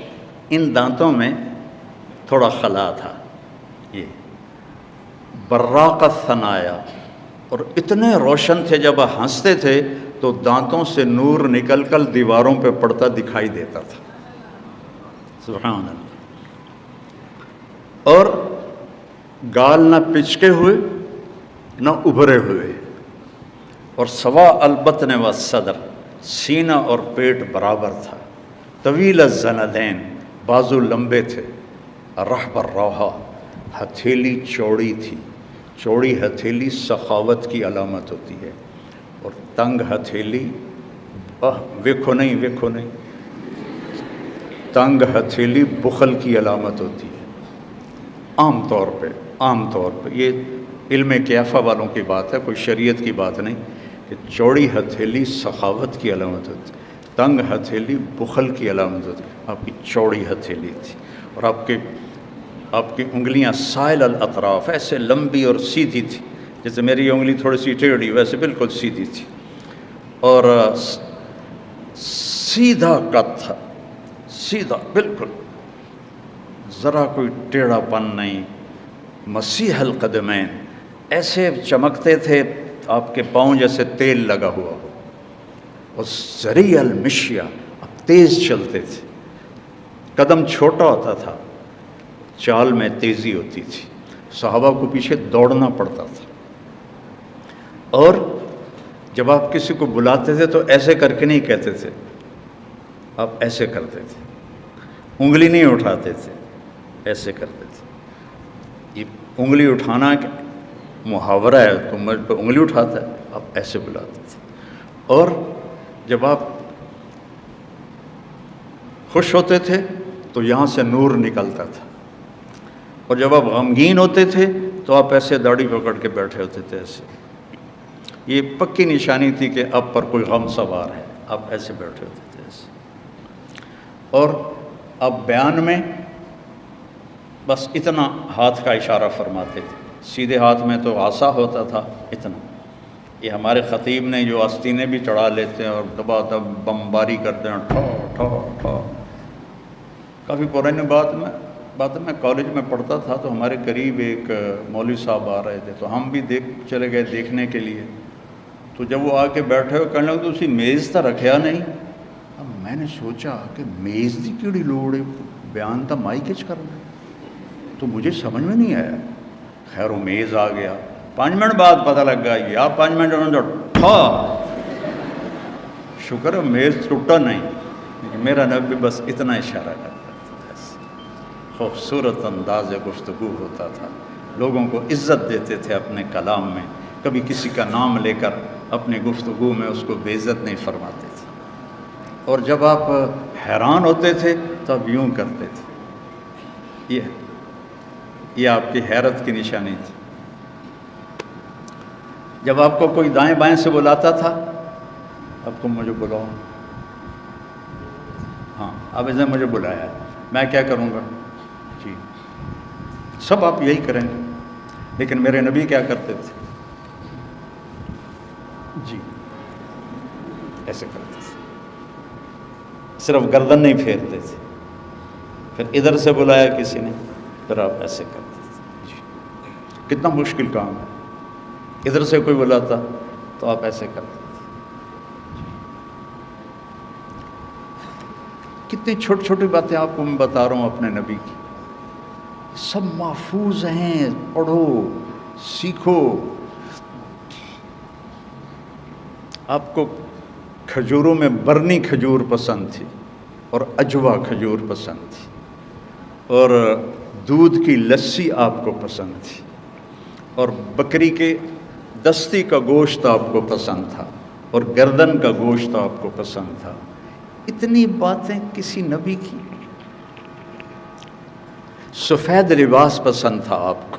ان دانتوں میں تھوڑا خلا تھا، یہ براق الثنایا، اور اتنے روشن تھے جب ہنستے تھے تو دانتوں سے نور نکل کر دیواروں پہ پڑتا دکھائی دیتا تھا، سبحان اللہ۔ اور گال نہ پچکے ہوئے نہ ابھرے ہوئے، اور سوا البطن و صدر، سینہ اور پیٹ برابر تھا، طویل الزندین، بازو لمبے تھے، رحب الروحہ، ہتھیلی چوڑی تھی، چوڑی ہتھیلی سخاوت کی علامت ہوتی ہے، اور تنگ ہتھیلی ویکھو نہیں، تنگ ہتھیلی بخل کی علامت ہوتی ہے، عام طور پہ یہ علم کیفہ والوں کی بات ہے، کوئی شریعت کی بات نہیں، کہ چوڑی ہتھیلی سخاوت کی علامت ہوتی ہے، تنگ ہتھیلی بخل کی علامت ہوتی ہے۔ آپ کی چوڑی ہتھیلی تھی، اور آپ کی انگلیاں سائل الاطراف، ایسے لمبی اور سیدھی تھی، جیسے میری انگلی تھوڑی سی ٹیڑھی ویسے بالکل سیدھی تھی، اور سیدھا قد تھا، سیدھا بالکل، ذرا کوئی ٹیڑھا پن نہیں، مسیح القدمین، ایسے چمکتے تھے آپ کے پاؤں جیسے تیل لگا ہوا ہو، اور سریع المشیہ، اب تیز چلتے تھے، قدم چھوٹا ہوتا تھا، چال میں تیزی ہوتی تھی، صحابہ کو پیچھے دوڑنا پڑتا تھا، اور جب آپ کسی کو بلاتے تھے تو ایسے کر کے نہیں کہتے تھے، آپ ایسے کرتے تھے، انگلی نہیں اٹھاتے تھے، ایسے کرتے تھے۔ یہ انگلی اٹھانا محاورہ ہے، تو مجھ پہ انگلی اٹھاتا ہے، آپ ایسے بلاتے تھے، اور جب آپ خوش ہوتے تھے تو یہاں سے نور نکلتا تھا، اور جب آپ غمگین ہوتے تھے تو آپ ایسے داڑھی پکڑ کے بیٹھے ہوتے تھے، ایسے، یہ پکی نشانی تھی کہ اب پر کوئی غم سوار ہے، آپ ایسے بیٹھے ہوتے تھے ایسے، اور اب بیان میں بس اتنا ہاتھ کا اشارہ فرماتے تھے، سیدھے ہاتھ میں تو عصا ہوتا تھا اتنا، یہ ہمارے خطیب نے جو آستینیں بھی چڑھا لیتے ہیں اور دبا دب بمباری کرتے ہیں، ٹھو ٹھو ٹھو، کافی پرانے بات میں کالج میں پڑھتا تھا تو ہمارے قریب ایک مولوی صاحب آ رہے تھے، تو ہم بھی چلے گئے دیکھنے کے لیے، تو جب وہ آ کے بیٹھے ہو کہنے لگا تو اسی میز تا رکھیا نہیں. اب میں نے سوچا کہ میز دی کیڑی لوڑ ہے، بیان تا مائی کچ کرنا، تو مجھے سمجھ میں نہیں آیا. خیر وہ میز آ گیا. 5 منٹ بعد پتہ لگ گیا یا 5 منٹ انہوں نے ٹھا. شکر ہے میز ٹوٹا نہیں. میرا نبی بس اتنا اشارہ کرتا تھا، بس خوبصورت انداز گفتگو ہوتا تھا. لوگوں کو عزت دیتے تھے اپنے کلام میں، کبھی کسی کا نام لے کر اپنی گفتگو میں اس کو بے عزت نہیں فرماتے تھے. اور جب آپ حیران ہوتے تھے تب یوں کرتے تھے. یہ آپ کی حیرت کی نشانی تھی. جب آپ کو کوئی دائیں بائیں سے بلاتا تھا، اب تم مجھے بلاؤ، ہاں اب اس نے مجھے بلایا، میں کیا کروں گا؟ جی سب آپ یہی کریں گے. لیکن میرے نبی کیا کرتے تھے؟ جی ایسے کرتے تھے، صرف گردن نہیں پھیرتے تھے. پھر ادھر سے بلایا کسی نے، پھر آپ ایسے کرتے تھے. جی کتنا مشکل کام ہے. ادھر سے کوئی بلاتا تو آپ ایسے کرتے تھے. کتنی چھوٹی چھوٹی باتیں آپ کو میں بتا رہا ہوں اپنے نبی کی، سب محفوظ ہیں. پڑھو، سیکھو. آپ کو کھجوروں میں برنی کھجور پسند تھی اور اجوا کھجور پسند تھی، اور دودھ کی لسی آپ کو پسند تھی، اور بکری کے دستی کا گوشت آپ کو پسند تھا، اور گردن کا گوشت آپ کو پسند تھا. اتنی باتیں کسی نبی کی. سفید لباس پسند تھا آپ کو،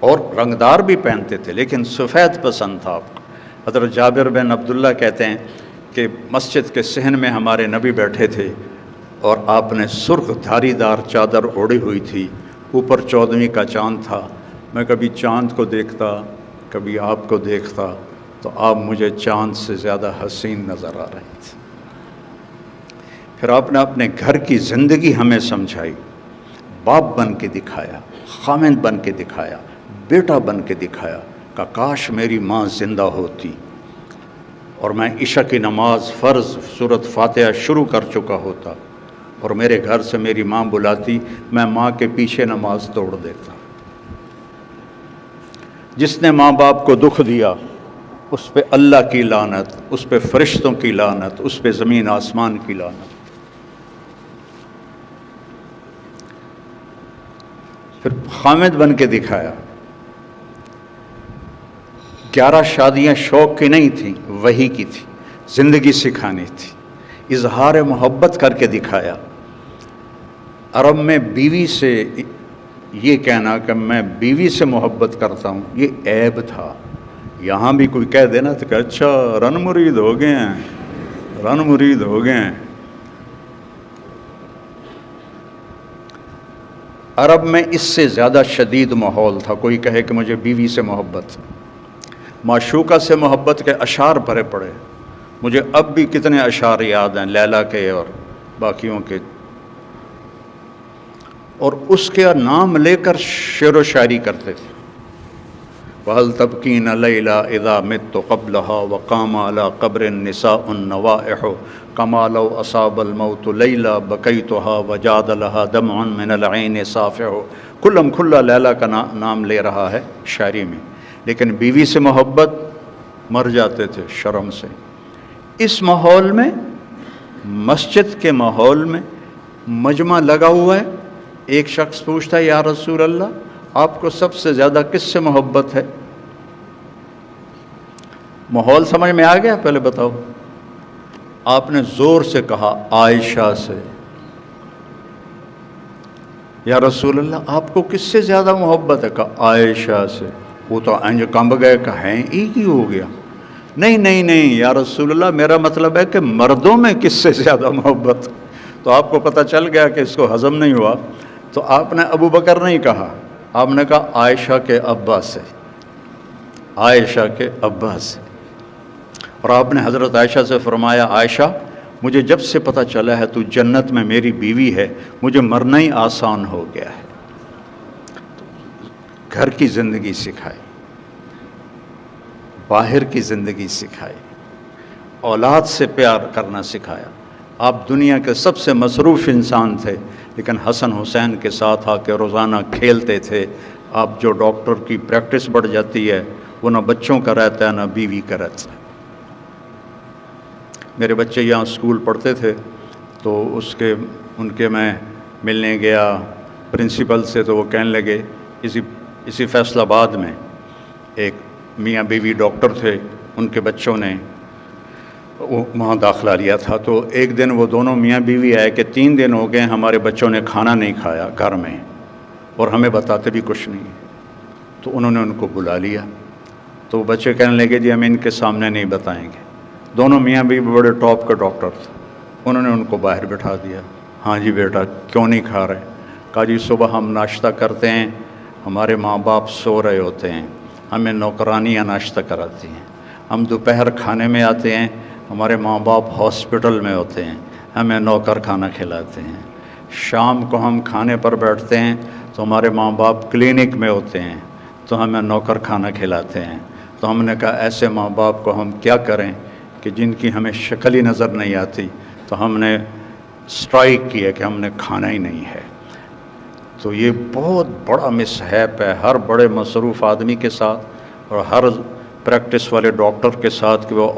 اور رنگدار بھی پہنتے تھے لیکن سفید پسند تھا آپ کو. حضرت جابر بن عبداللہ کہتے ہیں کہ مسجد کے صحن میں ہمارے نبی بیٹھے تھے اور آپ نے سرخ دھاری دار چادر اوڑھی ہوئی تھی. اوپر 14ویں کا چاند تھا. میں کبھی چاند کو دیکھتا، کبھی آپ کو دیکھتا، تو آپ مجھے چاند سے زیادہ حسین نظر آ رہے تھے. پھر آپ نے اپنے گھر کی زندگی ہمیں سمجھائی. باپ بن کے دکھایا، خامند بن کے دکھایا، بیٹا بن کے دکھایا کہ کاش میری ماں زندہ ہوتی اور میں عشاء کی نماز فرض سورۃ فاتحہ شروع کر چکا ہوتا اور میرے گھر سے میری ماں بلاتی، میں ماں کے پیچھے نماز توڑ دیتا. جس نے ماں باپ کو دکھ دیا اس پہ اللہ کی لعنت، اس پہ فرشتوں کی لعنت، اس پہ زمین آسمان کی لعنت. پھر خامد بن کے دکھایا. 11 شادیاں شوق کی نہیں تھیں، وحی کی تھی، زندگی سکھانی تھی. اظہار محبت کر کے دکھایا. عرب میں بیوی سے یہ کہنا کہ میں بیوی سے محبت کرتا ہوں یہ عیب تھا. یہاں بھی کوئی کہہ دینا تو کہ اچھا رن مرید ہو گئے ہیں، رن مرید ہو گئے ہیں. عرب میں اس سے زیادہ شدید ماحول تھا. کوئی کہے کہ مجھے بیوی سے محبت، معشوقہ سے محبت کے اشعار بھرے پڑے. مجھے اب بھی کتنے اشعار یاد ہیں لیلا کے اور باقیوں کے، اور اس کے نام لے کر شعر و شاعری کرتے تھے. وَهَلْ تَبْكِينَ لَيْلَا إِذَا مِتُّ قَبْلَهَا وَقَامَ عَلَىٰ قَبْرٍ نِسَاءٌ النَّوَائِحُ كَمَا لَوْ أَصَابَ الْمَوْتُ لَيْلَا بَكَيْتُهَا وَجَادَ لَهَا دَمْعٌ مِّنَ الْعَيْنِ صَافِحُ. کلم کھلا لیلا کا نام لے رہا ہے شاعری میں، لیکن بیوی سے محبت مر جاتے تھے شرم سے. اس ماحول میں، مسجد کے ماحول میں مجمع لگا ہوا ہے. ایک شخص پوچھتا ہے یا رسول اللہ آپ کو سب سے زیادہ کس سے محبت ہے؟ ماحول سمجھ میں آ گیا؟ پہلے بتاؤ. آپ نے زور سے کہا عائشہ سے. یا رسول اللہ آپ کو کس سے زیادہ محبت ہے؟ کہا عائشہ سے. وہ تو انج کمب گئے کہ ہیں ایک ہی ہو گیا. نہیں نہیں نہیں یا رسول اللہ میرا مطلب ہے کہ مردوں میں کس سے زیادہ محبت. تو آپ کو پتہ چل گیا کہ اس کو ہضم نہیں ہوا. تو آپ نے ابو بکر نہیں کہا، آپ نے کہا عائشہ کے ابا سے، عائشہ کے ابا سے. اور آپ نے حضرت عائشہ سے فرمایا عائشہ مجھے جب سے پتہ چلا ہے تو جنت میں میری بیوی ہے مجھے مرنا ہی آسان ہو گیا ہے. گھر کی زندگی سکھائی، باہر کی زندگی سکھائی، اولاد سے پیار کرنا سکھایا۔ آپ دنیا کے سب سے مصروف انسان تھے، لیکن حسن حسین کے ساتھ آ کے روزانہ کھیلتے تھے۔ آپ جو ڈاکٹر کی پریکٹس بڑھ جاتی ہے وہ نہ بچوں کا رہتا ہے نہ بیوی کا رہتا ہے۔ میرے بچے یہاں اسکول پڑھتے تھے تو ان کے میں ملنے گیا پرنسپل سے، تو وہ کہنے لگے، اسی فیصل آباد میں ایک میاں بیوی ڈاکٹر تھے، ان کے بچوں نے وہاں داخلہ لیا تھا، تو ایک دن وہ دونوں میاں بیوی آئے کہ 3 دن ہو گئے ہمارے بچوں نے کھانا نہیں کھایا گھر میں، اور ہمیں بتاتے بھی کچھ نہیں۔ تو انہوں نے ان کو بلا لیا، تو بچے کہنے لگے جی ہم ان کے سامنے نہیں بتائیں گے۔ دونوں میاں بیوی بڑے ٹاپ کے ڈاکٹر تھے، انہوں نے ان کو باہر بٹھا دیا۔ ہاں جی بیٹا کیوں نہیں کھا رہے؟ کہا جی صبح ہم ناشتہ کرتے ہیں، ہمارے ماں باپ سو رہے ہوتے ہیں، ہمیں نوکرانیاں ناشتہ کراتی ہیں۔ ہم دوپہر کھانے میں آتے ہیں، ہمارے ماں باپ ہاسپٹل میں ہوتے ہیں، ہمیں نوکر کھانا کھلاتے ہیں۔ شام کو ہم کھانے پر بیٹھتے ہیں تو ہمارے ماں باپ کلینک میں ہوتے ہیں، تو ہمیں نوکر کھانا کھلاتے ہیں۔ تو ہم نے کہا ایسے ماں باپ کو ہم کیا کریں کہ جن کی ہمیں شکل ہی نظر نہیں آتی، تو ہم نے اسٹرائک کیا کہ ہم نے کھانا ہی نہیں ہے۔ تو یہ بہت بڑا مصحف ہے ہر بڑے مصروف آدمی کے ساتھ اور ہر پریکٹس والے ڈاکٹر کے ساتھ کہ وہ